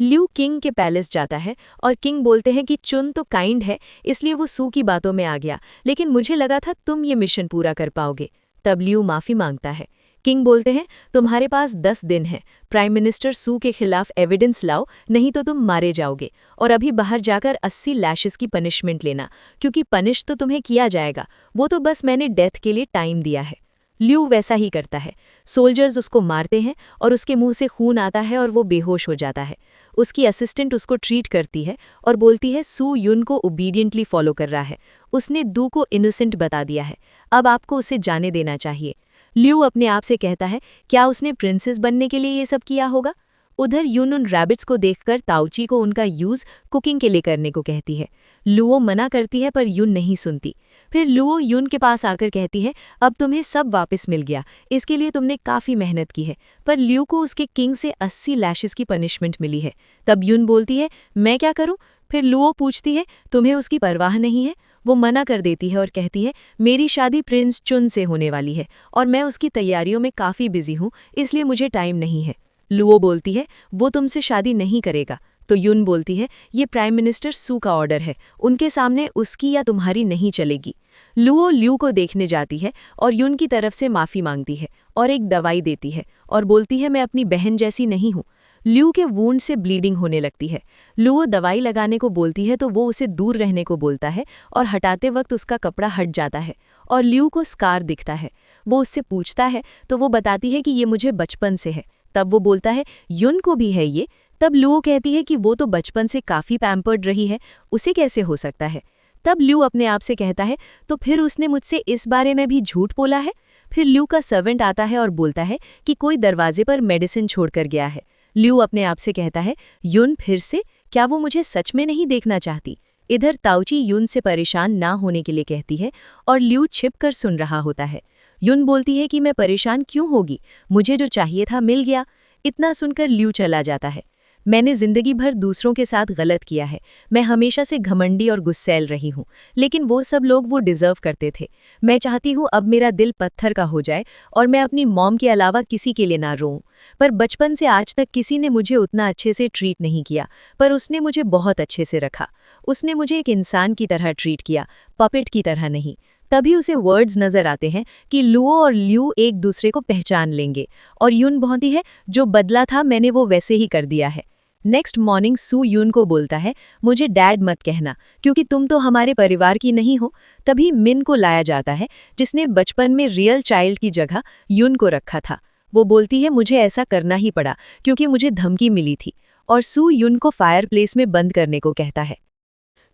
ल्यू किंग के पैलेस जाता है और किंग बोलते हैं कि चुन तो काइंड है इसलिए वो सू की बातों में आ गया, लेकिन मुझे लगा था तुम ये मिशन पूरा कर पाओगे। तब ल्यू माफ़ी मांगता है। किंग बोलते हैं तुम्हारे पास 10 दिन हैं, प्राइम मिनिस्टर सू के खिलाफ एविडेंस लाओ, नहीं तो तुम मारे जाओगे, और अभी बाहर जाकर 80 लैशेस की पनिशमेंट लेना, क्योंकि पनिश तो तुम्हें किया जाएगा, वो तो बस मैंने डेथ के लिए टाइम दिया है। ल्यू वैसा ही करता है। सोल्जर्स उसको मारते हैं और उसके मुंह से खून आता है और वो बेहोश हो जाता है। उसकी असिस्टेंट उसको ट्रीट करती है और बोलती है सू युन को ओबीडियंटली फॉलो कर रहा है, उसने दू को इनोसेंट बता दिया है, अब आपको उसे जाने देना चाहिए। ल्यू अपने आप से कहता है क्या उसने प्रिंसेस बनने के लिए ये सब किया होगा। उधर यून उन रैबिट्स को देखकर ताउची को उनका यूज कुकिंग के लिए करने को कहती है। लुओ मना करती है पर यून नहीं सुनती। फिर लुओ यून के पास आकर कहती है अब तुम्हें सब वापस मिल गया, इसके लिए तुमने काफ़ी मेहनत की है। पर ल्यू को उसके किंग से 80 लैशेस की पनिशमेंट मिली है। तब यून बोलती है मैं क्या करूं। फिर लुओ पूछती है तुम्हें उसकी परवाह नहीं है। वो मना कर देती है और कहती है मेरी शादी प्रिंस चुन से होने वाली है और मैं उसकी तैयारियों में काफ़ी बिजी हूँ, इसलिए मुझे टाइम नहीं है। लुओ बोलती है वो तुमसे शादी नहीं करेगा। तो युन बोलती है ये प्राइम मिनिस्टर सू का ऑर्डर है, उनके सामने उसकी या तुम्हारी नहीं चलेगी। लुओ ल्यू को देखने जाती है और युन की तरफ से माफ़ी मांगती है और एक दवाई देती है और बोलती है मैं अपनी बहन जैसी नहीं हूँ। ल्यू के वूंड से ब्लीडिंग होने लगती है। लुओ दवाई लगाने को बोलती है तो वो उसे दूर रहने को बोलता है और हटाते वक्त उसका कपड़ा हट जाता है और ल्यू को स्कार दिखता है। वो उससे पूछता है तो वो बताती है कि ये मुझे बचपन से है। तब वो बोलता है युन को भी है ये। तब लुओ कहती है कि वो तो बचपन से काफ़ी पैम्पर्ड रही है, उसे कैसे हो सकता है। तब ल्यू अपने आप से कहता है तो फिर उसने मुझसे इस बारे में भी झूठ बोला है। फिर ल्यू का सर्वेंट आता है और बोलता है कि कोई दरवाजे पर मेडिसिन छोड़कर गया है। ल्यू अपने आप से कहता है युन फिर से, क्या वो मुझे सच में नहीं देखना चाहती। इधर ताउची युन से परेशान ना होने के लिए कहती है और ल्यू छिपकर सुन रहा होता है। युन बोलती है कि मैं परेशान क्यों होगी, मुझे जो चाहिए था मिल गया। इतना सुनकर ल्यू चला जाता है। मैंने जिंदगी भर दूसरों के साथ गलत किया है, मैं हमेशा से घमंडी और गुस्सैल रही हूँ, लेकिन वो सब लोग वो डिजर्व करते थे। मैं चाहती हूँ अब मेरा दिल पत्थर का हो जाए और मैं अपनी मॉम के अलावा किसी के लिए ना रोऊं। पर बचपन से आज तक किसी ने मुझे उतना अच्छे से ट्रीट नहीं किया, पर उसने मुझे बहुत अच्छे से रखा। उसने मुझे एक इंसान की तरह ट्रीट किया, पपेट की तरह नहीं। तभी उसे वर्ड्स नजर आते हैं कि लुओ और ल्यू एक दूसरे को पहचान लेंगे, और यून बोलती है जो बदला था मैंने वो वैसे ही कर दिया है। नेक्स्ट मॉर्निंग सू यून को बोलता है मुझे डैड मत कहना, क्योंकि तुम तो हमारे परिवार की नहीं हो। तभी मिन को लाया जाता है जिसने बचपन में रियल चाइल्ड की जगह यून को रखा था। वो बोलती है मुझे ऐसा करना ही पड़ा क्योंकि मुझे धमकी मिली थी, और सू यून को फायरप्लेस में बंद करने को कहता है।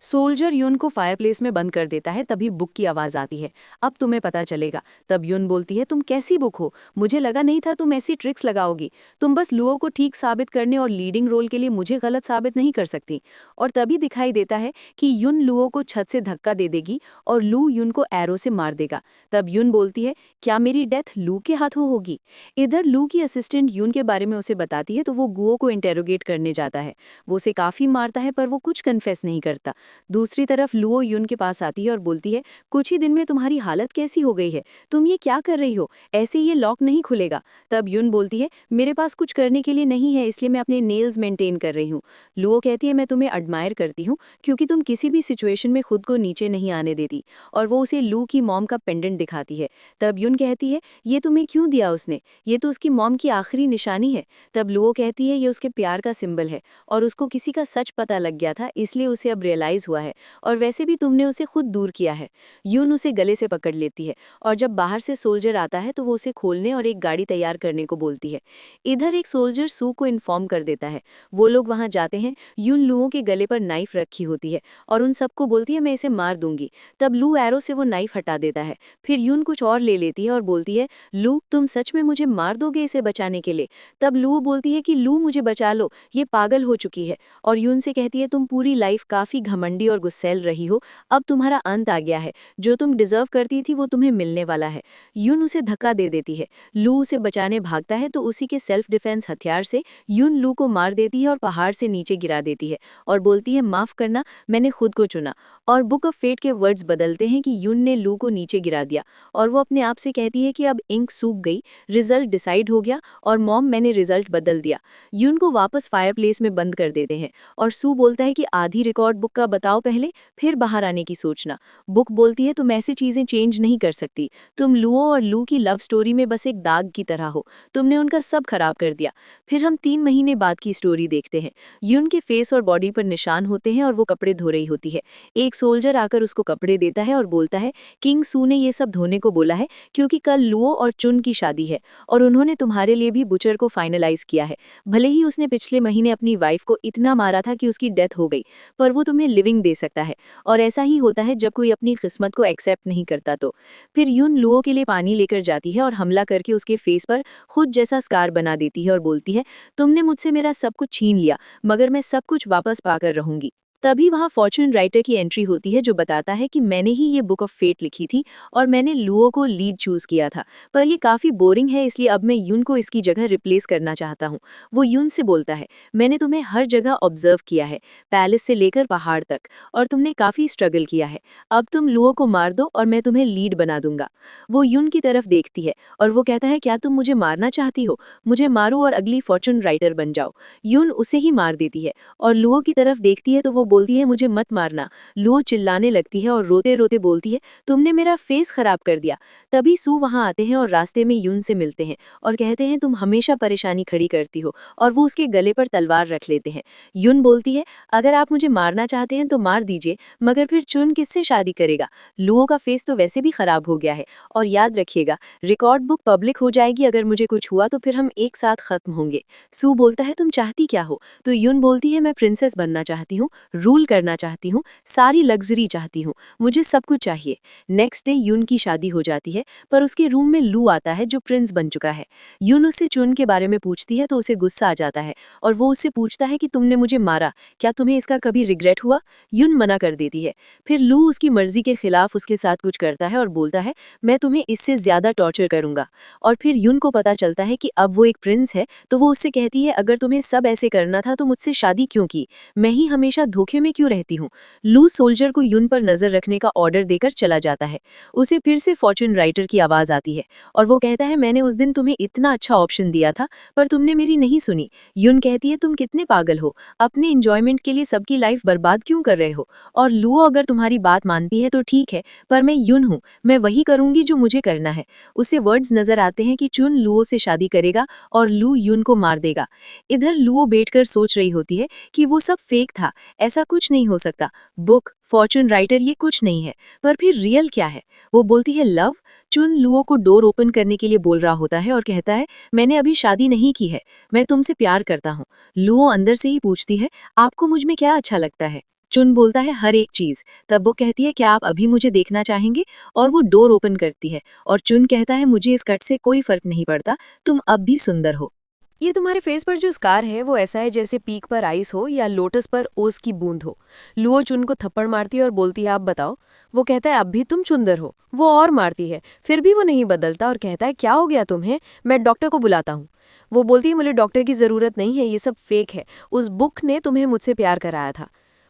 सोल्जर युन को फायरप्लेस में बंद कर देता है। तभी बुक की आवाज़ आती है, अब तुम्हें पता चलेगा। तब युन बोलती है तुम कैसी बुक हो, मुझे लगा नहीं था तुम ऐसी ट्रिक्स लगाओगी। तुम बस लुओ को ठीक साबित करने और लीडिंग रोल के लिए मुझे गलत साबित नहीं कर सकती। और तभी दिखाई देता है कि युन लुओ को छत से धक्का दे देगी और लू युन को एरो से मार देगा। तब युन बोलती है क्या मेरी डेथ लू के हाथों होगी। इधर लू की असिस्टेंट युन के बारे में उसे बताती है तो वो गुओ को इंटेरोगेट करने जाता है। वो उसे काफ़ी मारता है पर वो कुछ कन्फेस नहीं करता। दूसरी तरफ लुओ युन के पास आती है और बोलती है, कुछ ही दिन में तुम्हारी हालत कैसी हो गई है, तुम ये क्या कर रही हो, ऐसे ये लॉक नहीं खुलेगा। तब युन बोलती है, मेरे पास कुछ करने के लिए नहीं है, इसलिए मैं अपने नेल्स मेंटेन कर रही हूँ। लुओ कहती है, मैं तुम्हें एडमायर करती हूँ क्योंकि तुम किसी भी सिचुएशन में खुद को नीचे नहीं आने देती। और वो उसे लू की मॉम का पेंडेंट दिखाती है। तब युन कहती है, ये तुम्हें क्यों दिया उसने, ये तो उसकी मॉम की आखिरी निशानी है। तब लुओ कहती है, ये उसके प्यार का सिंबल है और उसको किसी का सच पता लग गया था, इसलिए उसे अब रियलाइज हुआ है, और वैसे भी तुमने उसे खुद दूर किया है। युन उसे गले से पकड़ लेती है और जब बाहर से सोल्जर आता है तो वो उसे खोलने और एक गाड़ी तैयार करने को बोलती है। इधर एक सोल्जर सू को इन्फॉर्म कर देता है। वो लोग वहां जाते हैं। युन लुओ के गले पर नाइफ रखी होती है और उन सबको बोलती है, मैं इसे मार दूंगी। तब लू एरो से वो नाइफ हटा देता है। फिर युन कुछ और ले लेती है और बोलती है, लू तुम सच में मुझे मार दोगे इसे बचाने के लिए। तब लू बोलती है कि लू मुझे बचा लो, ये पागल हो चुकी है। और युन से कहती है, तुम पूरी लाइफ काफी घमंडी और गुस्सैल रही हो, अब तुम्हारा अंत आ गया है, जो तुम डिजर्व करती थी वो तुम्हें मिलने वाला है। युन उसे धक्का दे देती है। लू उसे बचाने भागता है तो उसी के सेल्फ डिफेंस हथियार से युन लू को मार देती है और पहाड़ से नीचे गिरा देती है और बोलती है, माफ करना, मैंने खुद को चुना। और बुक ऑफ फेट के वर्ड्स बदलते हैं कि युन ने लू को नीचे गिरा दिया और वो अपने आप से कहती है कि अब इंक सूख गई, रिजल्ट डिसाइड हो गया और मॉम मैंने रिजल्ट बदल दिया। युन को वापस फायरप्लेस में बंद कर देते हैं और सू बोलता है कि आधी रिकॉर्ड बुक का बताओ पहले, फिर बाहर आने की सोचना। बुक बोलती है, तुम ऐसी चीजें चेंज नहीं कर सकती, तुम लुओ और लू की लव स्टोरी में बस एक दाग की तरह हो, तुमने उनका सब खराब कर दिया। फिर हम 3 महीने बाद की स्टोरी देखते हैं। युन के फेस और बॉडी पर निशान होते हैं और वो कपड़े धो रही होती है। एक सोल्जर आकर उसको कपड़े देता है और बोलता है, किंग सू ने ये सब धोने को बोला है क्योंकि कल लुओ और चुन की शादी है और उन्होंने तुम्हारे लिए भी बुचर को फाइनलाइज किया है। भले ही उसने पिछले महीने अपनी वाइफ को इतना मारा था कि उसकी डेथ हो गई, पर वो तुम्हें लिविंग दे सकता है और ऐसा ही होता है जब कोई अपनी किस्मत को एक्सेप्ट नहीं करता तो। फिर युन लुओ के लिए पानी लेकर जाती है और हमला करके उसके फेस पर खुद जैसा स्कार बना देती है और बोलती है, तुमने मुझसे मेरा सब कुछ छीन लिया, मगर मैं सब कुछ वापस पाकर रहूंगी। तभी वहाँ फॉर्चून राइटर की एंट्री होती है जो बताता है कि मैंने ही ये बुक ऑफ फेट लिखी थी और मैंने लुओ को लीड चूज किया था, पर ये काफ़ी बोरिंग है, इसलिए अब मैं युन को इसकी जगह रिप्लेस करना चाहता हूँ। वो युन से बोलता है, मैंने तुम्हें हर जगह ऑब्जर्व किया है, पैलेस से लेकर पहाड़ तक, और तुमने काफ़ी स्ट्रगल किया है। अब तुम लुओ को मार दो और मैं तुम्हें लीड बना दूंगा। वो युन की तरफ देखती है और वो कहता है, क्या तुम मुझे मारना चाहती हो, मुझे मारो और अगली फॉर्चून राइटर बन जाओ। युन उसे ही मार देती है और लुओ की तरफ देखती है तो वो बोलती है, मुझे मत मारना। लुओ चिल्लाने लगती है और रोते रोते बोलती है, तुमने मेरा फेस खराब कर दिया। तभी सू वहां आते हैं और रास्ते में युन से मिलते हैं और कहते हैं, तुम हमेशा परेशानी खड़ी करती हो, और वो उसके गले पर तलवार रख लेते हैं। युन बोलती है, अगर आप मुझे मारना चाहते हैं तो मार दीजिए, मगर फिर चुन किससे शादी करेगा, लुओ का फेस तो वैसे भी खराब हो गया है, और याद रखिएगा रिकॉर्ड बुक पब्लिक हो जाएगी, अगर मुझे कुछ हुआ तो फिर हम एक साथ खत्म होंगे। सू बोलता है, तुम चाहती क्या हो, तो युन बोलती है, मैं प्रिंसेस बनना चाहती हूँ, रूल करना चाहती हूँ, सारी लग्जरी चाहती हूँ, मुझे सब कुछ चाहिए। नेक्स्ट डे युन की शादी हो जाती है, पर उसके रूम में लू आता है जो प्रिंस बन चुका है। युन उससे चुन के बारे में पूछती है तो उसे गुस्सा आ जाता है और वो उससे पूछता है कि तुमने मुझे मारा, क्या तुम्हें इसका कभी रिग्रेट हुआ। युन मना कर देती है। फिर लू उसकी मर्जी के खिलाफ उसके साथ कुछ करता है और बोलता है, मैं तुम्हें इससे ज्यादा टॉर्चर करूंगा। और फिर युन को पता चलता है कि अब वो एक प्रिंस है, तो वो उससे कहती है, अगर तुम्हें सब ऐसे करना था तो मुझसे शादी क्यों की, मैं ही हमेशा धोखे में क्यों रहती हूँ। लू सोल्जर को युन पर नजर रखने का ऑर्डर देकर चला जाता है। उसे फिर से फॉर्चून राइटर की आवाज आती है और वो कहता है, मैंने उस दिन तुम्हें इतना अच्छा ऑप्शन दिया था पर तुमने मेरी नहीं सुनी। युन कहती है, तुम कितने पागल हो, अपने एंजॉयमेंट के लिए सबकी लाइफ बर्बाद क्यों कर रहे हो। और लुओ अगर तुम्हारी बात मानती है तो ठीक है, पर मैं युन हूँ, मैं वही करूंगी जो मुझे करना है। उसे वर्ड्स नजर आते हैं कि चुन लुओ से शादी करेगा और लू युन को मार देगा। इधर लुओ बैठकर सोच रही होती है कि वो सब फेक था, ऐसा कुछ नहीं हो सकता, बुक फॉर्चून राइटर ये कुछ नहीं है, पर फिर रियल क्या है। वो बोलती है, लव। चुन लुओ को डोर ओपन करने के लिए बोल रहा होता है और कहता है, मैंने अभी शादी नहीं की है, मैं तुमसे प्यार करता हूँ। लुओ अंदर से ही पूछती है, आपको मुझ में क्या अच्छा लगता है। चुन बोलता है, हर एक चीज। तब वो कहती है, क्या आप अभी मुझे देखना चाहेंगे, और वो डोर ओपन करती है और चुन कहता है, मुझे इस कट से कोई फर्क नहीं पड़ता, तुम अब भी सुंदर हो। ये तुम्हारे फेस पर जो स्कार है वो ऐसा है जैसे पीक पर आइस हो या लोटस पर ओस की बूंद हो। लुओ चुन को थप्पड़ मारती है और बोलती है, आप बताओ। वो कहता है, अब भी तुम सुंदर हो। वो और मारती है, फिर भी वो नहीं बदलता और कहता है, क्या हो गया तुम्हें, मैं डॉक्टर को बुलाता हूँ। वो बोलती है, मुझे डॉक्टर की जरूरत नहीं है, ये सब फेक है, उस बुक ने तुम्हें मुझसे प्यार कराया था।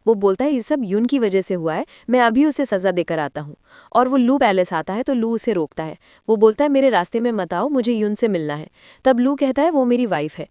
वो बोलता है ये सब यून की वजह से हुआ है, मैं अभी उसे सज़ा देकर आता हूँ। और वो लू पैलेस आता है तो लू उसे रोकता है। वो बोलता है मेरे रास्ते में मत आओ, मुझे यून से मिलना है। तब लू कहता है वो मेरी वाइफ है।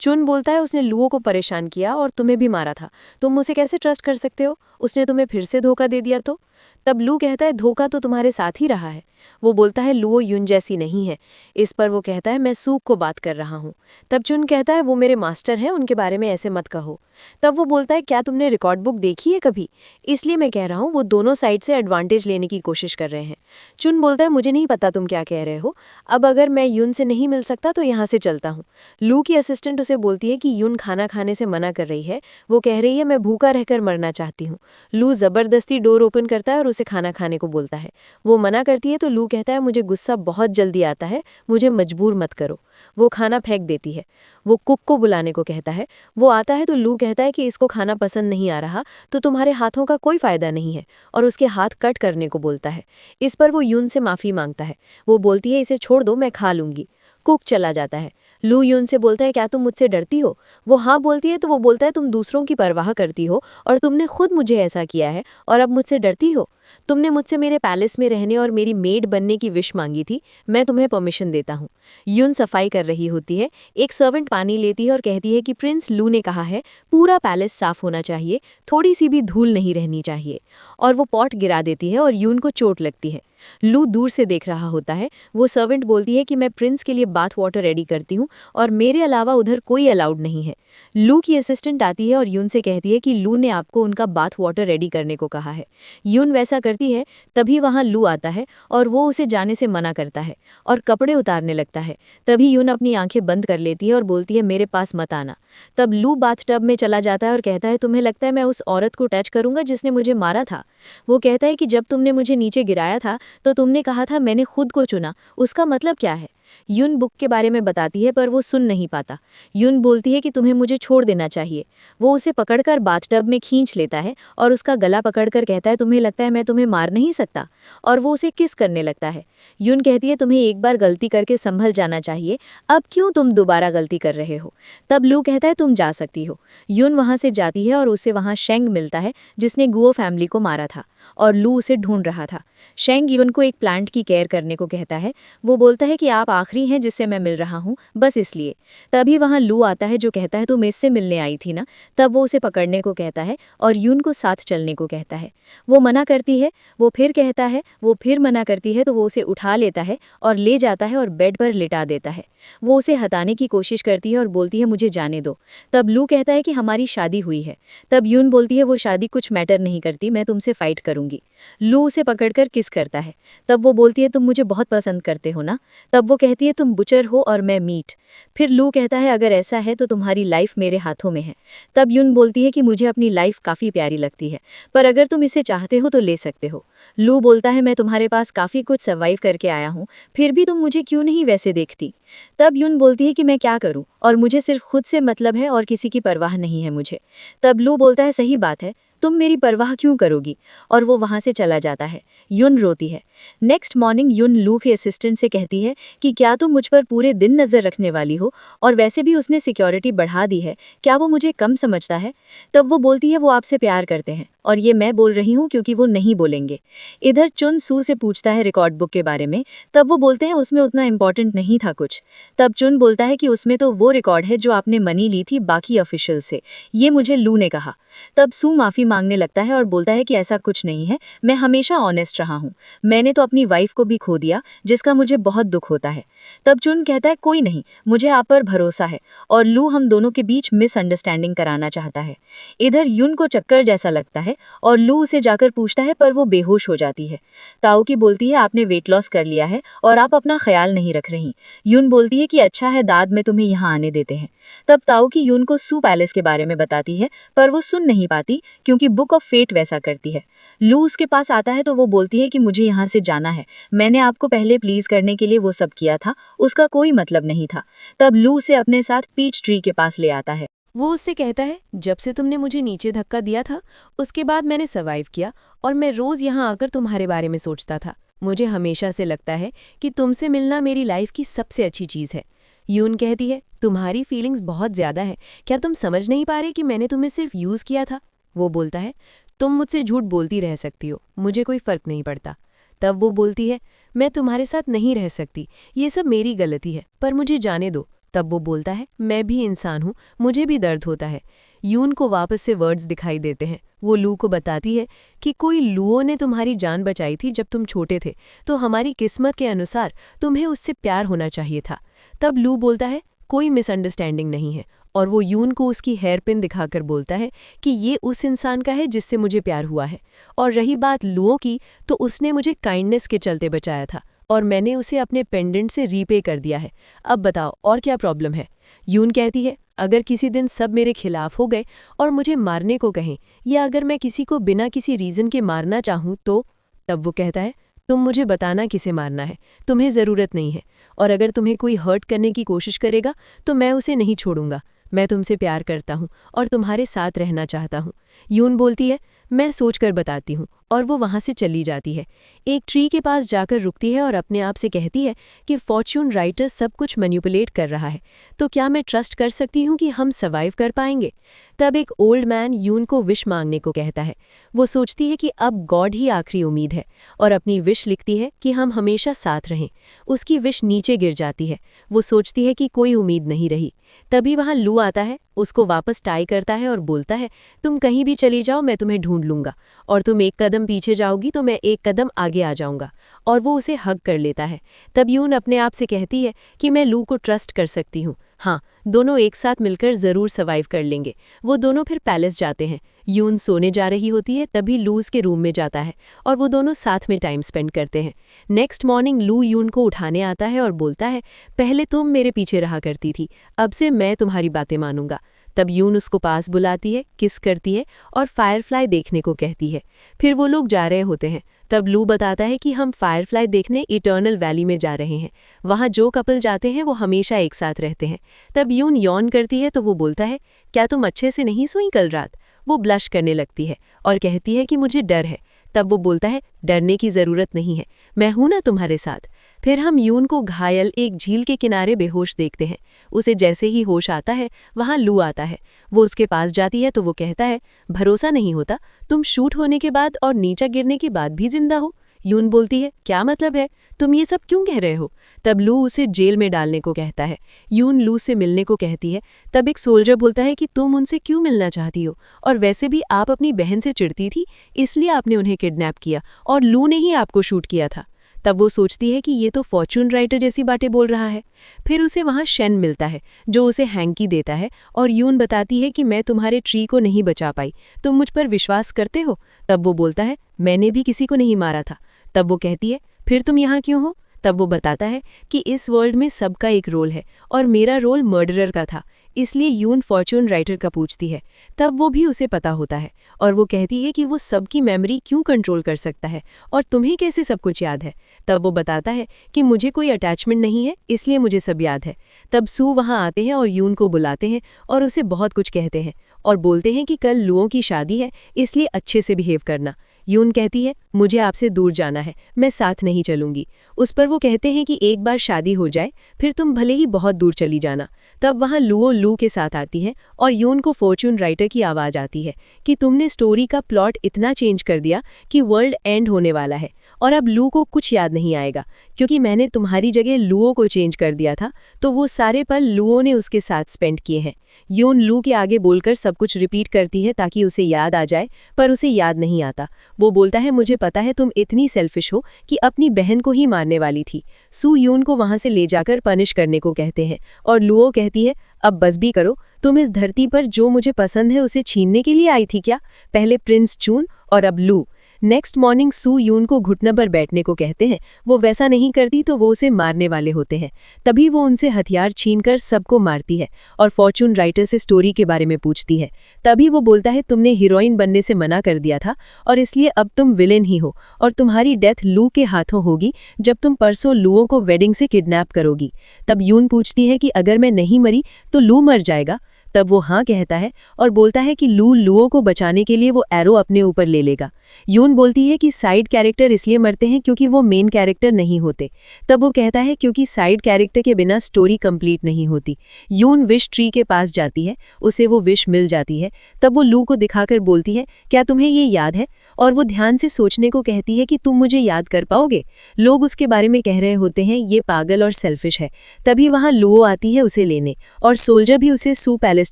चुन बोलता है उसने लुओ को परेशान किया और तुम्हें भी मारा था, तुम उसे कैसे ट्रस्ट कर सकते हो, उसने तुम्हें फिर से धोखा दे दिया तो। तब लू कहता है धोखा तो तुम्हारे साथ ही रहा है। वो बोलता है लुओ यून जैसी नहीं है। इस पर वो कहता है मैं सूक को बात कर रहा हूँ। तब चुन कहता है वो मेरे मास्टर हैं, उनके बारे में ऐसे मत कहो। तब वो बोलता है क्या तुमने रिकॉर्ड बुक देखी है कभी, इसलिए मैं कह रहा हूँ वो दोनों साइड से एडवांटेज लेने की कोशिश कर रहे हैं। चुन बोलता है मुझे नहीं पता तुम क्या कह रहे हो, अब अगर मैं यून से नहीं मिल सकता तो यहाँ से चलता हूँ। लू की असिस्टेंट उसे बोलती है कि यून खाना खाने से मना कर रही है, वो कह रही है मैं भूखा रहकर मरना चाहती हूँ। लू ज़बरदस्ती डोर ओपन करता है और उसे खाना खाने को बोलता है। वो मना करती है तो लू कहता है मुझे गुस्सा बहुत जल्दी आता है, मुझे मजबूर मत करो। वो खाना फेंक देती है। वो कुक को बुलाने को कहता है। वो आता है तो लू कहता है कि इसको खाना पसंद नहीं आ रहा तो तुम्हारे हाथों का कोई फ़ायदा नहीं है, और उसके हाथ कट करने को बोलता है। इस पर वो यून से माफ़ी मांगता है। वो बोलती है इसे छोड़ दो, मैं खा लूँगी। कुक चला जाता है। लू यून से बोलता है क्या तुम मुझसे डरती हो। वो हाँ बोलती है तो वो बोलता है तुम दूसरों की परवाह करती हो और तुमने खुद मुझे ऐसा किया है और अब मुझसे डरती हो। तुमने मुझसे मेरे पैलेस में रहने और मेरी मेड बनने की विश मांगी थी, मैं तुम्हें परमिशन देता हूँ। यून सफाई कर रही होती है। एक सर्वेंट पानी लेती है और कहती है कि प्रिंस लू ने कहा है पूरा पैलेस साफ होना चाहिए, थोड़ी सी भी धूल नहीं रहनी चाहिए। और वो पॉट गिरा देती है और यून को चोट लगती है। लू दूर से देख रहा होता है। वो सर्वेंट बोलती है कि मैं प्रिंस के लिए बाथ वाटर रेडी करती हूँ और मेरे अलावा उधर कोई अलाउड नहीं है। लू की असिस्टेंट आती है और यून से कहती है कि लू ने आपको उनका बाथ वाटर रेडी करने को कहा है। यून वैसा करती है। तभी वहाँ लू आता है और वो उसे जाने से मना करता है और कपड़े उतारने लगता है। तभी यून अपनी आंखें बंद कर लेती है और बोलती है मेरे पास मत आना। तब लू बाथटब में चला जाता है और कहता है तुम्हें लगता है मैं उस औरत को टच करूंगा जिसने मुझे मारा था। वो कहता है कि जब तुमने मुझे नीचे गिराया था तो तुमने कहा था मैंने खुद को चुना, उसका मतलब क्या है। यून बुक के बारे में बताती है पर वो सुन नहीं पाता। यून बोलती है कि तुम्हें मुझे छोड़ देना चाहिए। वो उसे पकड़कर बाथटब में खींच लेता है और उसका गला पकड़कर कहता है तुम्हें लगता है मैं तुम्हें मार नहीं सकता, और वो उसे किस करने लगता है। यून कहती है तुम्हें एक बार गलती करके संभल जाना चाहिए, अब क्यों तुम दोबारा गलती कर रहे हो। तब लू कहता है तुम जा सकती हो। यून वहाँ से जाती है और उसे वहाँ शेंग मिलता है जिसने गुओ फैमिली को मारा था, और लू उसे ढूंढ रहा था। शेंग यून को एक प्लांट की केयर करने को कहता है। वो बोलता है कि आप आखिरी हैं जिससे मैं मिल रहा हूँ, बस इसलिए। तभी वहाँ लू आता है जो कहता है तुम इससे मिलने आई थी ना। तब वो उसे पकड़ने को कहता है और यून को साथ चलने को कहता है। वो मना करती है। वो फिर कहता है, वो फिर मना करती है तो वो उसे उठा लेता है और ले जाता है और बेड पर लिटा देता है। वो उसे हटाने की कोशिश करती है और बोलती है मुझे जाने दो। तब लू कहता है कि हमारी शादी हुई है। तब यून बोलती है वो शादी कुछ मैटर नहीं करती, मैं तुमसे फाइट करूंगी। लू उसे पकड़कर किस करता है। तब वो बोलती है तुम मुझे बहुत पसंद करते हो ना। तब वो कहती है तुम बुचर हो और मैं मीट। फिर लू कहता है अगर ऐसा है तो तुम्हारी लाइफ मेरे हाथों में है। तब यून बोलती है कि मुझे अपनी लाइफ काफ़ी प्यारी लगती है, पर अगर तुम इसे चाहते हो तो ले सकते हो। लू बोलता है मैं तुम्हारे पास काफ़ी कुछ सर्वाइव करके आया हूँ, फिर भी तुम मुझे क्यों नहीं वैसे देखती। तब यून बोलती है कि मैं क्या करूं, और मुझे सिर्फ खुद से मतलब है और किसी की परवाह नहीं है मुझे। तब लू बोलता है सही बात है, तुम मेरी परवाह क्यों करोगी, और वो वहां से चला जाता है। यून रोती है। नेक्स्ट मॉर्निंग यून लू के असिस्टेंट से कहती है कि क्या तुम मुझ पर पूरे दिन नजर रखने वाली हो, और वैसे भी उसने सिक्योरिटी बढ़ा दी है, क्या वो मुझे कम समझता है। तब वो बोलती है वो आपसे प्यार करते हैं और ये मैं बोल रही हूँ क्योंकि वो नहीं बोलेंगे। इधर चुन सू से पूछता है रिकॉर्ड बुक के बारे में। तब वो बोलते हैं उसमें उतना इंपॉर्टेंट नहीं था कुछ। तब चुन बोलता है कि उसमें तो वो रिकॉर्ड है जो आपने मनी ली थी बाकी ऑफिशियल से, ये मुझे लू ने कहा। तब सू माफी मांगने लगता है और बोलता है कि ऐसा कुछ नहीं है, मैं हमेशा ऑनेस्ट रहा हूँ, मैंने तो अपनी वाइफ को भी खो दिया जिसका मुझे बहुत दुख होता है। तब चुन कहता है कोई नहीं, मुझे आप पर भरोसा है, और लू हम दोनों के बीच मिसअंडरस्टैंडिंग कराना चाहता है। इधर यून को चक्कर जैसा लगता है और लू उसे जाकर पूछता है पर वो बेहोश हो जाती है। ताओ की बोलती है आपने वेट लॉस कर लिया है और आप अपना ख्याल नहीं रख रही। यून बोलती है कि अच्छा है दाद में तुम्हें यहाँ आने देते हैं। तब ताओ की यून को सू पैलेस के बारे में बताती है पर वो सुन नहीं पाती क्योंकि बुक ऑफ फेट वैसा करती है। लू उसके पास आता है तो वो बोलती है कि मुझे यहाँ से जाना है, मैंने आपको पहले प्लीज करने के लिए वो सब किया था, उसका कोई मतलब नहीं था। तब लू उसे अपने साथ पीच ट्री के पास ले आता है। वो उससे कहता है जब से तुमने मुझे नीचे धक्का दिया था उसके बाद मैंने सर्वाइव किया, और मैं रोज यहाँ आकर तुम्हारे बारे में सोचता था। मुझे हमेशा से लगता है कि तुमसे मिलना मेरी लाइफ की सबसे अच्छी चीज़ है। यून कहती है तुम्हारी फीलिंग्स बहुत ज़्यादा है, क्या तुम समझ नहीं पा रहे कि मैंने तुम्हें सिर्फ यूज़ किया था। वो बोलता है, तुम मुझसे झूठ बोलती रह सकती हो, मुझे कोई फर्क नहीं पड़ता। तब वो बोलती है, मैं तुम्हारे साथ नहीं रह सकती, ये सब मेरी गलती है, पर मुझे जाने दो। तब वो बोलता है, मैं भी इंसान हूँ, मुझे भी दर्द होता है। यून को वापस से वर्ड्स दिखाई देते हैं। वो लू को बताती है कि कोई लुओ ने तुम्हारी जान बचाई थी जब तुम छोटे थे, तो हमारी किस्मत के अनुसार तुम्हें उससे प्यार होना चाहिए था। तब लू बोलता है, कोई मिसअंडरस्टैंडिंग नहीं है, और वो यून को उसकी हेयर पिन दिखाकर बोलता है कि ये उस इंसान का है जिससे मुझे प्यार हुआ है। और रही बात लुओ की, तो उसने मुझे काइंडनेस के चलते बचाया था और मैंने उसे अपने पेंडेंट से रीपे कर दिया है। अब बताओ और क्या प्रॉब्लम है? यून कहती है, अगर किसी दिन सब मेरे खिलाफ हो गए और मुझे मारने को कहें, या अगर मैं किसी को बिना किसी रीज़न के मारना चाहूँ तो? तब वो कहता है, तुम मुझे बताना किसे मारना है, तुम्हें ज़रूरत नहीं है, और अगर तुम्हें कोई हर्ट करने की कोशिश करेगा तो मैं उसे नहीं छोड़ूंगा। मैं तुमसे प्यार करता हूँ और तुम्हारे साथ रहना चाहता हूँ। यून बोलती है, मैं सोचकर बताती हूँ, और वो वहाँ से चली जाती है। एक ट्री के पास जाकर रुकती है और अपने आप से कहती है कि फॉर्च्यून राइटर सब कुछ मैनिपुलेट कर रहा है, तो क्या मैं ट्रस्ट कर सकती हूँ कि हम सर्वाइव कर पाएंगे? तब एक ओल्ड मैन यून को विश मांगने को कहता है। वो सोचती है कि अब गॉड ही आखिरी उम्मीद है, और अपनी विश लिखती है कि हम हमेशा साथ रहें। उसकी विश नीचे गिर जाती है। वो सोचती है कि कोई उम्मीद नहीं रही। तभी वहाँ लू आता है, उसको वापस टाई करता है और बोलता है, तुम कहीं भी चली जाओ, मैं तुम्हें ढूंढ लूंगा, और तुम एक कदम पीछे जाओगी तो मैं एक कदम आगे आ जाऊंगा। और वो उसे हग कर लेता है। तब यून अपने आप से कहती है कि मैं लू को ट्रस्ट कर सकती हूँ। हाँ, दोनों एक साथ मिलकर ज़रूर सर्वाइव कर लेंगे। वो दोनों फिर पैलेस जाते हैं। यून सोने जा रही होती है, तभी लू उसके रूम में जाता है और वो दोनों साथ में टाइम स्पेंड करते हैं। नेक्स्ट मॉर्निंग लू यून को उठाने आता है और बोलता है, पहले तुम मेरे पीछे रहा करती थी, अब से मैं तुम्हारी बातें मानूंगा। तब यून उसको पास बुलाती है, किस करती है और फायरफ्लाई देखने को कहती है। फिर वो लोग जा रहे होते हैं। तब लू बताता है कि हम फायरफ्लाई देखने इटर्नल वैली में जा रहे हैं। वहाँ जो कपल जाते हैं वो हमेशा एक साथ रहते हैं। तब यून यौन करती है तो वो बोलता है, क्या तुम अच्छे से नहीं सोई कल रात? वो ब्लश करने लगती है और कहती है कि मुझे डर है। तब वो बोलता है, डरने की ज़रूरत नहीं है, मैं हूं ना तुम्हारे साथ। फिर हम यून को घायल एक झील के किनारे बेहोश देखते हैं। उसे जैसे ही होश आता है, वहाँ लू आता है। वो उसके पास जाती है तो वो कहता है, भरोसा नहीं होता, तुम शूट होने के बाद और नीचा गिरने के बाद भी जिंदा हो। यून बोलती है, क्या मतलब है, तुम ये सब क्यों कह रहे हो? तब लू उसे जेल में डालने को कहता है। यून लू से मिलने को कहती है। तब एक सोल्जर बोलता है कि तुम उनसे क्यों मिलना चाहती हो, और वैसे भी आप अपनी बहन से चिढ़ती थी, इसलिए आपने उन्हें किडनैप किया और लू ने ही आपको शूट किया था। तब वो सोचती है कि ये तो फॉर्च्यून राइटर जैसी बातें बोल रहा है। फिर उसे वहाँ शेन मिलता है जो उसे हैंकी देता है, और यून बताती है कि मैं तुम्हारे ट्री को नहीं बचा पाई, तुम मुझ पर विश्वास करते हो? तब वो बोलता है, मैंने भी किसी को नहीं मारा था। तब वो कहती है, फिर तुम यहाँ क्यों हो? तब वो बताता है कि इस वर्ल्ड में सबका एक रोल है और मेरा रोल मर्डरर का था, इसलिए यून फॉर्च्यून राइटर का पूछती है। तब वो भी उसे पता होता है और वो कहती है कि वो सबकी मेमोरी क्यों कंट्रोल कर सकता है और तुम्हें कैसे सब कुछ याद है। तब वो बताता है कि मुझे कोई अटैचमेंट नहीं है, इसलिए मुझे सब याद है। तब सू वहाँ आते हैं और यून को बुलाते हैं और उसे बहुत कुछ कहते हैं और बोलते हैं कि कल लुओं की शादी है, इसलिए अच्छे से बिहेव करना। यून कहती है, मुझे आपसे दूर जाना है, मैं साथ नहीं चलूंगी। उस पर वो कहते हैं कि एक बार शादी हो जाए फिर तुम भले ही बहुत दूर चली जाना। तब वहाँ लुओ लू के साथ आती है और यून को फॉर्च्यून राइटर की आवाज़ आती है कि तुमने स्टोरी का प्लॉट इतना चेंज कर दिया कि वर्ल्ड एंड होने वाला है और अब लू को कुछ याद नहीं आएगा, क्योंकि मैंने तुम्हारी जगह लुओ को चेंज कर दिया था, तो वो सारे पल लुओ ने उसके साथ स्पेंड किए हैं। यून लू के आगे बोलकर सब कुछ रिपीट करती है ताकि उसे याद आ जाए, पर उसे याद नहीं आता। वो बोलता है, मुझे पता है तुम इतनी सेल्फिश हो कि अपनी बहन को ही मारने वाली थी। सू यून को वहां से ले जाकर पनिश करने को कहते हैं और लुओ कहती है, अब बस भी करो, तुम इस धरती पर जो मुझे पसंद है उसे छीनने के लिए आई थी क्या? पहले प्रिंस चून और अब लू। नेक्स्ट मॉर्निंग सू यून को घुटने पर बैठने को कहते हैं। वो वैसा नहीं करती तो वो उसे मारने वाले होते हैं। तभी वो उनसे हथियार छीनकर सबको मारती है और फॉर्च्यून राइटर से स्टोरी के बारे में पूछती है। तभी वो बोलता है, तुमने हीरोइन बनने से मना कर दिया था और इसलिए अब तुम विलेन ही हो और तुम्हारी डेथ लू के हाथों होगी जब तुम परसों लुओं को वेडिंग से किडनैप करोगी। तब यून पूछती है कि अगर मैं नहीं मरी तो लू मर जाएगा। तब वो हाँ कहता है और बोलता है कि लू लुओ को बचाने के लिए वो एरो अपने ऊपर ले लेगा। यून बोलती है कि साइड कैरेक्टर इसलिए मरते हैं क्योंकि वो मेन कैरेक्टर नहीं होते। तब वो कहता है क्योंकि साइड कैरेक्टर के बिना स्टोरी कंप्लीट नहीं होती। यून विश ट्री के पास जाती है, उसे वो विश मिल जाती है। तब वो लू को दिखाकर बोलती है, क्या तुम्हें ये याद है? और वो ध्यान से सोचने को कहती है कि तुम मुझे याद कर पाओगे। लोग उसके बारे में कह रहे होते हैं ये पागल और सेल्फिश है। तभी वहां लुओ आती है उसे लेने, और सोल्जर भी उसे सू पैलेस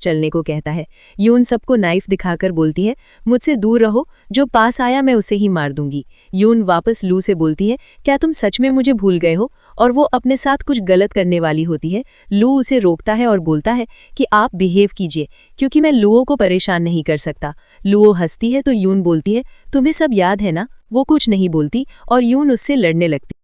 चलने को कहता है। यून सबको नाइफ दिखाकर बोलती है, मुझसे दूर रहो, जो पास आया मैं उसे ही मार दूंगी। यून वापस लू से बोलती है, क्या तुम सच में मुझे भूल गए हो? और वो अपने साथ कुछ गलत करने वाली होती है। लू उसे रोकता है और बोलता है कि आप बिहेव कीजिए, क्योंकि मैं लुओ को परेशान नहीं कर सकता। लुओ हंसती है तो यून बोलती है, तुम्हें सब याद है ना? वो कुछ नहीं बोलती और यून उससे लड़ने लगती।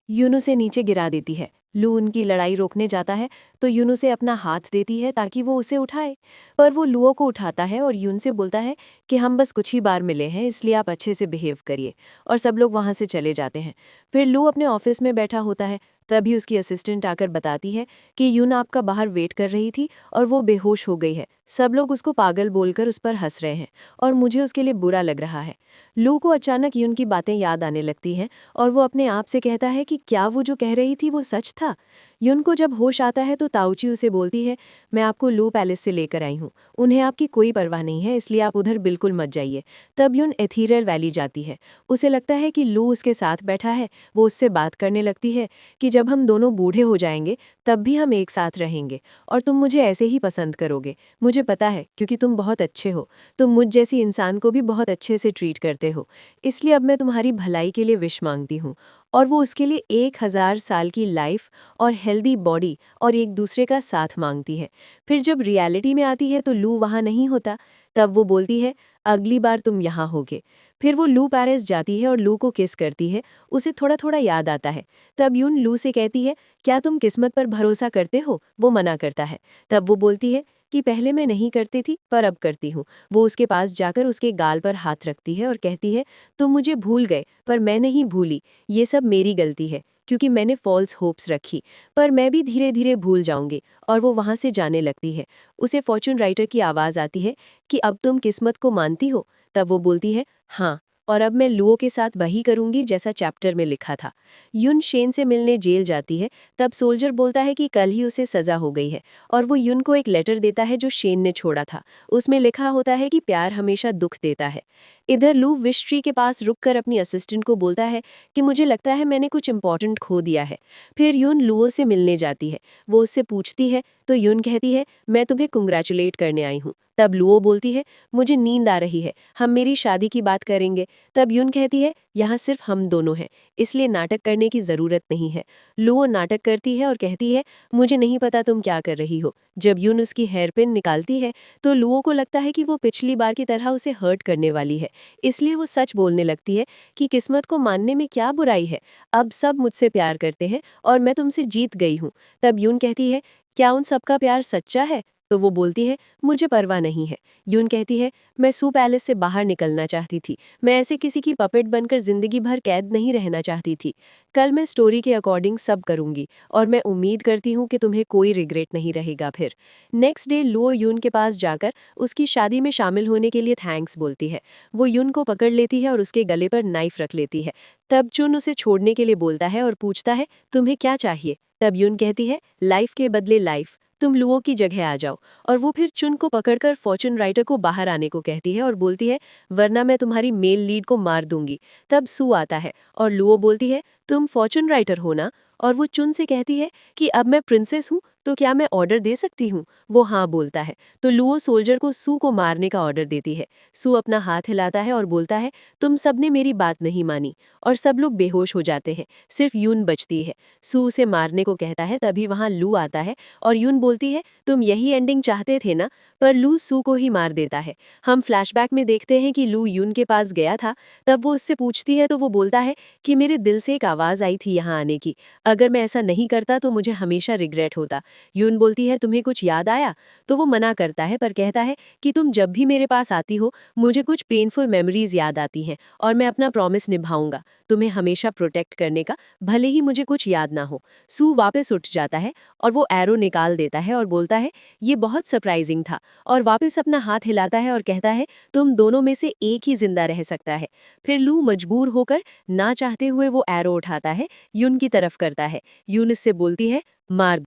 यून उसे नीचे गिरा देती है। लू उनकी लड़ाई रोकने जाता है तो यून उसे अपना हाथ देती है ताकि वो उसे उठाए, पर वो लुओ को उठाता है और यून से बोलता है कि हम बस कुछ ही बार मिले हैं, इसलिए आप अच्छे से बिहेव करिए। और सब लोग वहाँ से चले जाते हैं। फिर लू अपने ऑफिस में बैठा होता है। तभी उसकी असिस्टेंट आकर बताती है कि यून आपका बाहर वेट कर रही थी और वो बेहोश हो गई है। सब लोग उसको पागल बोलकर उस पर हंस रहे हैं और मुझे उसके लिए बुरा लग रहा है। लू को अचानक यून की बातें याद आने लगती हैं और वो अपने आप से कहता है कि क्या वो जो कह रही थी वो सच था। यून को जब होश आता है तो ताऊची उसे बोलती है, मैं आपको लू पैलेस से लेकर आई हूँ, उन्हें आपकी कोई परवाह नहीं है, इसलिए आप उधर बिल्कुल मत जाइए। तब यून एथीरियल वैली जाती है। उसे लगता है कि लू उसके साथ बैठा है। वो उससे बात करने लगती है कि जब हम दोनों बूढ़े हो जाएंगे तब भी हम एक साथ रहेंगे और तुम मुझे ऐसे ही पसंद करोगे। मुझे पता है, क्योंकि तुम बहुत अच्छे हो। तुम मुझ जैसी इंसान को भी बहुत अच्छे से ट्रीट करते हो, इसलिए अब मैं तुम्हारी भलाई के लिए विश मांगती हूँ। और वो उसके लिए 1000 साल की लाइफ और हेल्दी बॉडी और एक दूसरे का साथ मांगती है। फिर जब रियलिटी में आती है तो लू वहाँ नहीं होता। तब वो बोलती है, अगली बार तुम यहाँ होगे। फिर वो लू पेरिस जाती है और लू को किस करती है। उसे थोड़ा थोड़ा याद आता है। तब यून लू से कहती है, क्या तुम किस्मत पर भरोसा करते हो? वो मना करता है। तब वो बोलती है कि पहले मैं नहीं करती थी पर अब करती हूँ। वो उसके पास जाकर उसके गाल पर हाथ रखती है और कहती है, तुम मुझे भूल गए पर मैं नहीं भूली। ये सब मेरी गलती है क्योंकि मैंने फॉल्स होप्स रखी, पर मैं भी धीरे धीरे भूल जाऊंगी। और वो वहाँ से जाने लगती है। उसे फॉर्चून राइटर की आवाज़ आती है कि अब तुम किस्मत को मानती हो? तब वो बोलती है, हाँ, और अब मैं लुओ के साथ वही करूंगी जैसा चैप्टर में लिखा था। युन शेन से मिलने जेल जाती है। तब सोल्जर बोलता है कि कल ही उसे सज़ा हो गई है और वो युन को एक लेटर देता है जो शेन ने छोड़ा था। उसमें लिखा होता है कि प्यार हमेशा दुख देता है। इधर लू विश ट्री के पास रुककर अपनी असिस्टेंट को बोलता है कि मुझे लगता है मैंने कुछ इंपॉर्टेंट खो दिया है। फिर युन लुओ से मिलने जाती है। वो उससे पूछती है तो युन कहती है, मैं तुम्हें कंग्रेचुलेट करने आई हूँ। तब लुओ बोलती है, मुझे नींद आ रही है, हम मेरी शादी की बात करेंगे। तब युन कहती है, यहाँ सिर्फ हम दोनों हैं, इसलिए नाटक करने की ज़रूरत नहीं है। लुओ नाटक करती है और कहती है, मुझे नहीं पता तुम क्या कर रही हो। जब युन उसकी हेयरपिन निकालती है तो लुओ को लगता है कि वो पिछली बार की तरह उसे हर्ट करने वाली है, इसलिए वो सच बोलने लगती है कि किस्मत को मानने में क्या बुराई है, अब सब मुझसे प्यार करते हैं और मैं तुमसे जीत गई हूँ। तब युन कहती है, क्या उन सबका प्यार सच्चा है? तो वो बोलती है, मुझे परवाह नहीं है। यून कहती है, मैं सू पैलेस से बाहर निकलना चाहती थी, मैं ऐसे किसी की पपेट बनकर जिंदगी भर कैद नहीं रहना चाहती थी। कल मैं स्टोरी के अकॉर्डिंग सब करूंगी और मैं उम्मीद करती हूँ कि तुम्हें कोई रिग्रेट नहीं रहेगा। फिर नेक्स्ट डे लुओ यून के पास जाकर उसकी शादी में शामिल होने के लिए थैंक्स बोलती है। वो यून को पकड़ लेती है और उसके गले पर नाइफ रख लेती है। तब चुन उसे छोड़ने के लिए बोलता है और पूछता है, तुम्हें क्या चाहिए? तब यून कहती है, लाइफ के बदले लाइफ, तुम लुओ की जगह आ जाओ। और वो फिर चुन को पकड़कर फॉर्चून राइटर को बाहर आने को कहती है और बोलती है, वरना मैं तुम्हारी मेल लीड को मार दूंगी। तब सू आता है और लुओ बोलती है, तुम फॉर्चून राइटर हो ना? और वो चुन से कहती है कि अब मैं प्रिंसेस हूँ तो क्या मैं ऑर्डर दे सकती हूँ? वो हाँ बोलता है। तो लुओ सोल्जर को सू को मारने का ऑर्डर देती है। सू अपना हाथ हिलाता है और बोलता है, तुम सबने मेरी बात नहीं मानी, और सब लोग बेहोश हो जाते हैं, सिर्फ यून बचती है। सू उसे मारने को कहता है। तभी वहाँ लू आता है और यून बोलती है, तुम यही एंडिंग चाहते थे ना? पर लू सू को ही मार देता है। हम फ्लैशबैक में देखते हैं कि लू यून के पास गया था। तब वो उससे पूछती है तो वो बोलता है कि मेरे दिल से एक आवाज़ आई थी यहाँ आने की, अगर मैं ऐसा नहीं करता तो मुझे हमेशा रिग्रेट होता। यून बोलती है तुम्हें कुछ याद आया? तो वो मना करता है पर कहता है कि तुम जब भी मेरे पास आती हो मुझे कुछ पेनफुल मेमोरीज याद आती हैं और मैं अपना प्रॉमिस निभाऊंगा तुम्हें हमेशा प्रोटेक्ट करने का, भले ही मुझे कुछ याद ना हो। सू वापस उठ जाता है और वो एरो निकाल देता है और बोलता है ये बहुत सरप्राइजिंग था, और वापस अपना हाथ हिलाता है और कहता है तुम दोनों में से एक ही जिंदा रह सकता है। फिर लू मजबूर होकर ना चाहते हुए वो एरो उठाता है, यून की तरफ करता है। यून इससे बोलती है मार।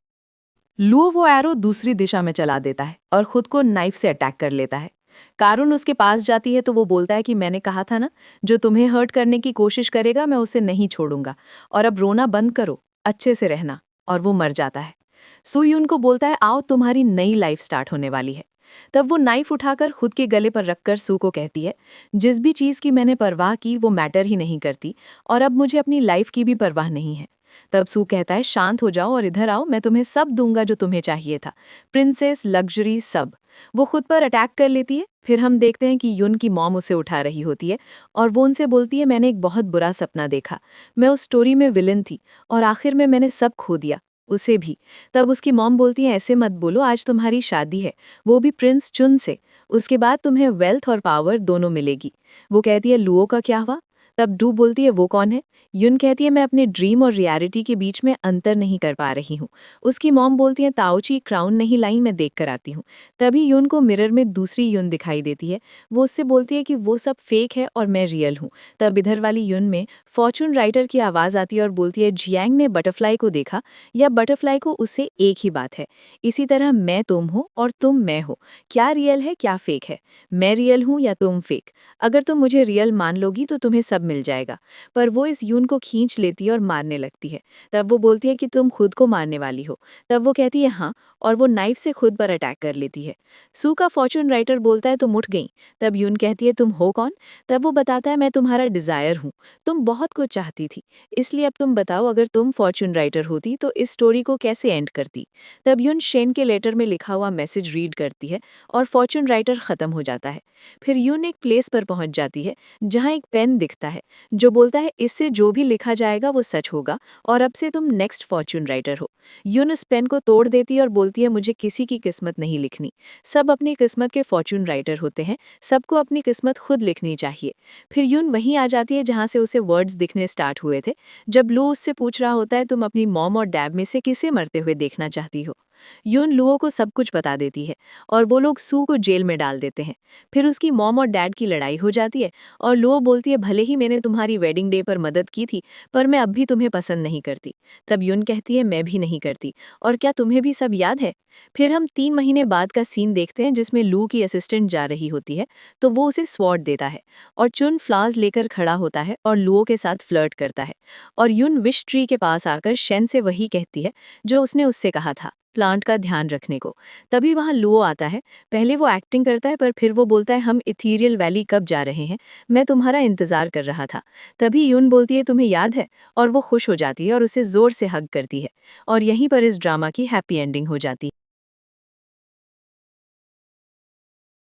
लू वो एरो दूसरी दिशा में चला देता है और खुद को नाइफ से अटैक कर लेता है। कारुन उसके पास जाती है तो वो बोलता है कि मैंने कहा था ना, जो तुम्हें हर्ट करने की कोशिश करेगा मैं उसे नहीं छोड़ूंगा, और अब रोना बंद करो, अच्छे से रहना। और वो मर जाता है। सू यून को बोलता है आओ तुम्हारी नई लाइफ स्टार्ट होने वाली है। तब वो नाइफ उठाकर खुद के गले पर रखकर सू को कहती है जिस भी चीज़ की मैंने परवाह की वो मैटर ही नहीं करती, और अब मुझे अपनी लाइफ की भी परवाह नहीं है। तब सू कहता है शांत हो जाओ और इधर आओ, मैं तुम्हें सब दूंगा जो तुम्हें चाहिए था, प्रिंसेस, लग्जरी, सब। वो खुद पर अटैक कर लेती है। फिर हम देखते हैं कि युन की मॉम उसे उठा रही होती है और वो उनसे बोलती है मैंने एक बहुत बुरा सपना देखा, मैं उस स्टोरी में विलन थी और आखिर में मैंने सब खो दिया, उसे भी। तब उसकी मॉम बोलती है ऐसे मत बोलो, आज तुम्हारी शादी है, वो भी प्रिंस चुन से। उसके बाद तुम्हें वेल्थ और पावर दोनों मिलेगी। वो कहती है लुओ का क्या हुआ? तब डू बोलती है वो कौन है? युन कहती है मैं अपने ड्रीम और रियलिटी के बीच में अंतर नहीं कर पा रही हूँ। उसकी मॉम बोलती है ताओची क्राउन नहीं लाई, मैं देख कर आती हूँ। तभी युन को मिरर में दूसरी युन दिखाई देती है। वो उससे बोलती है कि वो सब फेक है और मैं रियल हूँ। तब इधर वाली युन में फॉर्चून राइटर की आवाज़ आती है और बोलती है जियांग ने बटरफ्लाई को देखा, या बटरफ्लाई को उससे एक ही बात है। इसी तरह मैं तुम हो और तुम मैं हो, क्या रियल है क्या फेक है? मैं रियल हूँ या तुम फेक? अगर तुम मुझे रियल मान लोगी तो तुम्हें सब मिल जाएगा। पर वो इस यून को खींच लेती है और मारने लगती है। तब वो बोलती है कि तुम खुद को मारने वाली हो। तब वो कहती है हाँ, और वो नाइफ से खुद पर अटैक कर लेती है। सू का फॉर्चून राइटर बोलता है तुम उठ गई। तब यून कहती है तुम हो कौन? तब वो बताता है मैं तुम्हारा डिज़ायर हूँ, तुम बहुत कुछ चाहती थी, इसलिए अब तुम बताओ अगर तुम फॉर्चून राइटर होती तो इस स्टोरी को कैसे एंड करती? तब यून शेन के लेटर में लिखा हुआ मैसेज रीड करती है और फॉर्चून राइटर ख़त्म हो जाता है। फिर यून एक प्लेस पर पहुंच जाती है जहां एक पेन दिखता है जो बोलता है इससे जो भी लिखा जाएगा वो सच होगा और अब से तुम नेक्स्ट फॉर्चून राइटर हो। यून उस पेन को तोड़ देती है और बोलती है मुझे किसी की किस्मत नहीं लिखनी, सब अपनी किस्मत के फॉर्चून राइटर होते हैं, सबको अपनी किस्मत खुद लिखनी चाहिए। फिर यून वहीं आ जाती है जहां से उसे वर्ड्स दिखने स्टार्ट हुए थे, जब लू उससे पूछ रहा होता है तुम अपनी मॉम और डैड में से किसे मरते हुए देखना चाहती हो। यून लुओ को सब कुछ बता देती है और वो लोग सू को जेल में डाल देते हैं। फिर उसकी मॉम और डैड की लड़ाई हो जाती है और लुओ बोलती है भले ही मैंने तुम्हारी वेडिंग डे पर मदद की थी, पर मैं अब भी तुम्हें पसंद नहीं करती। तब यून कहती है मैं भी नहीं करती, और क्या तुम्हें भी सब याद है? फिर हम 3 महीने बाद का सीन देखते हैं जिसमें लू की असिस्टेंट जा रही होती है तो वो उसे स्वॉर्ड देता है और चुन फ्लावर्स लेकर खड़ा होता है और लुओ के साथ फ्लर्ट करता है, और यून विश ट्री के पास आकर शेन से वही कहती है जो उसने उससे कहा था, प्लांट का ध्यान रखने को। तभी वहाँ लुओ आता है। पहले वो एक्टिंग करता है पर फिर वो बोलता है हम इथीरियल वैली कब जा रहे हैं, मैं तुम्हारा इंतजार कर रहा था। तभी यून बोलती है तुम्हें याद है, और वो खुश हो जाती है और उसे जोर से हग करती है। और यहीं पर इस ड्रामा की हैप्पी एंडिंग हो जाती है।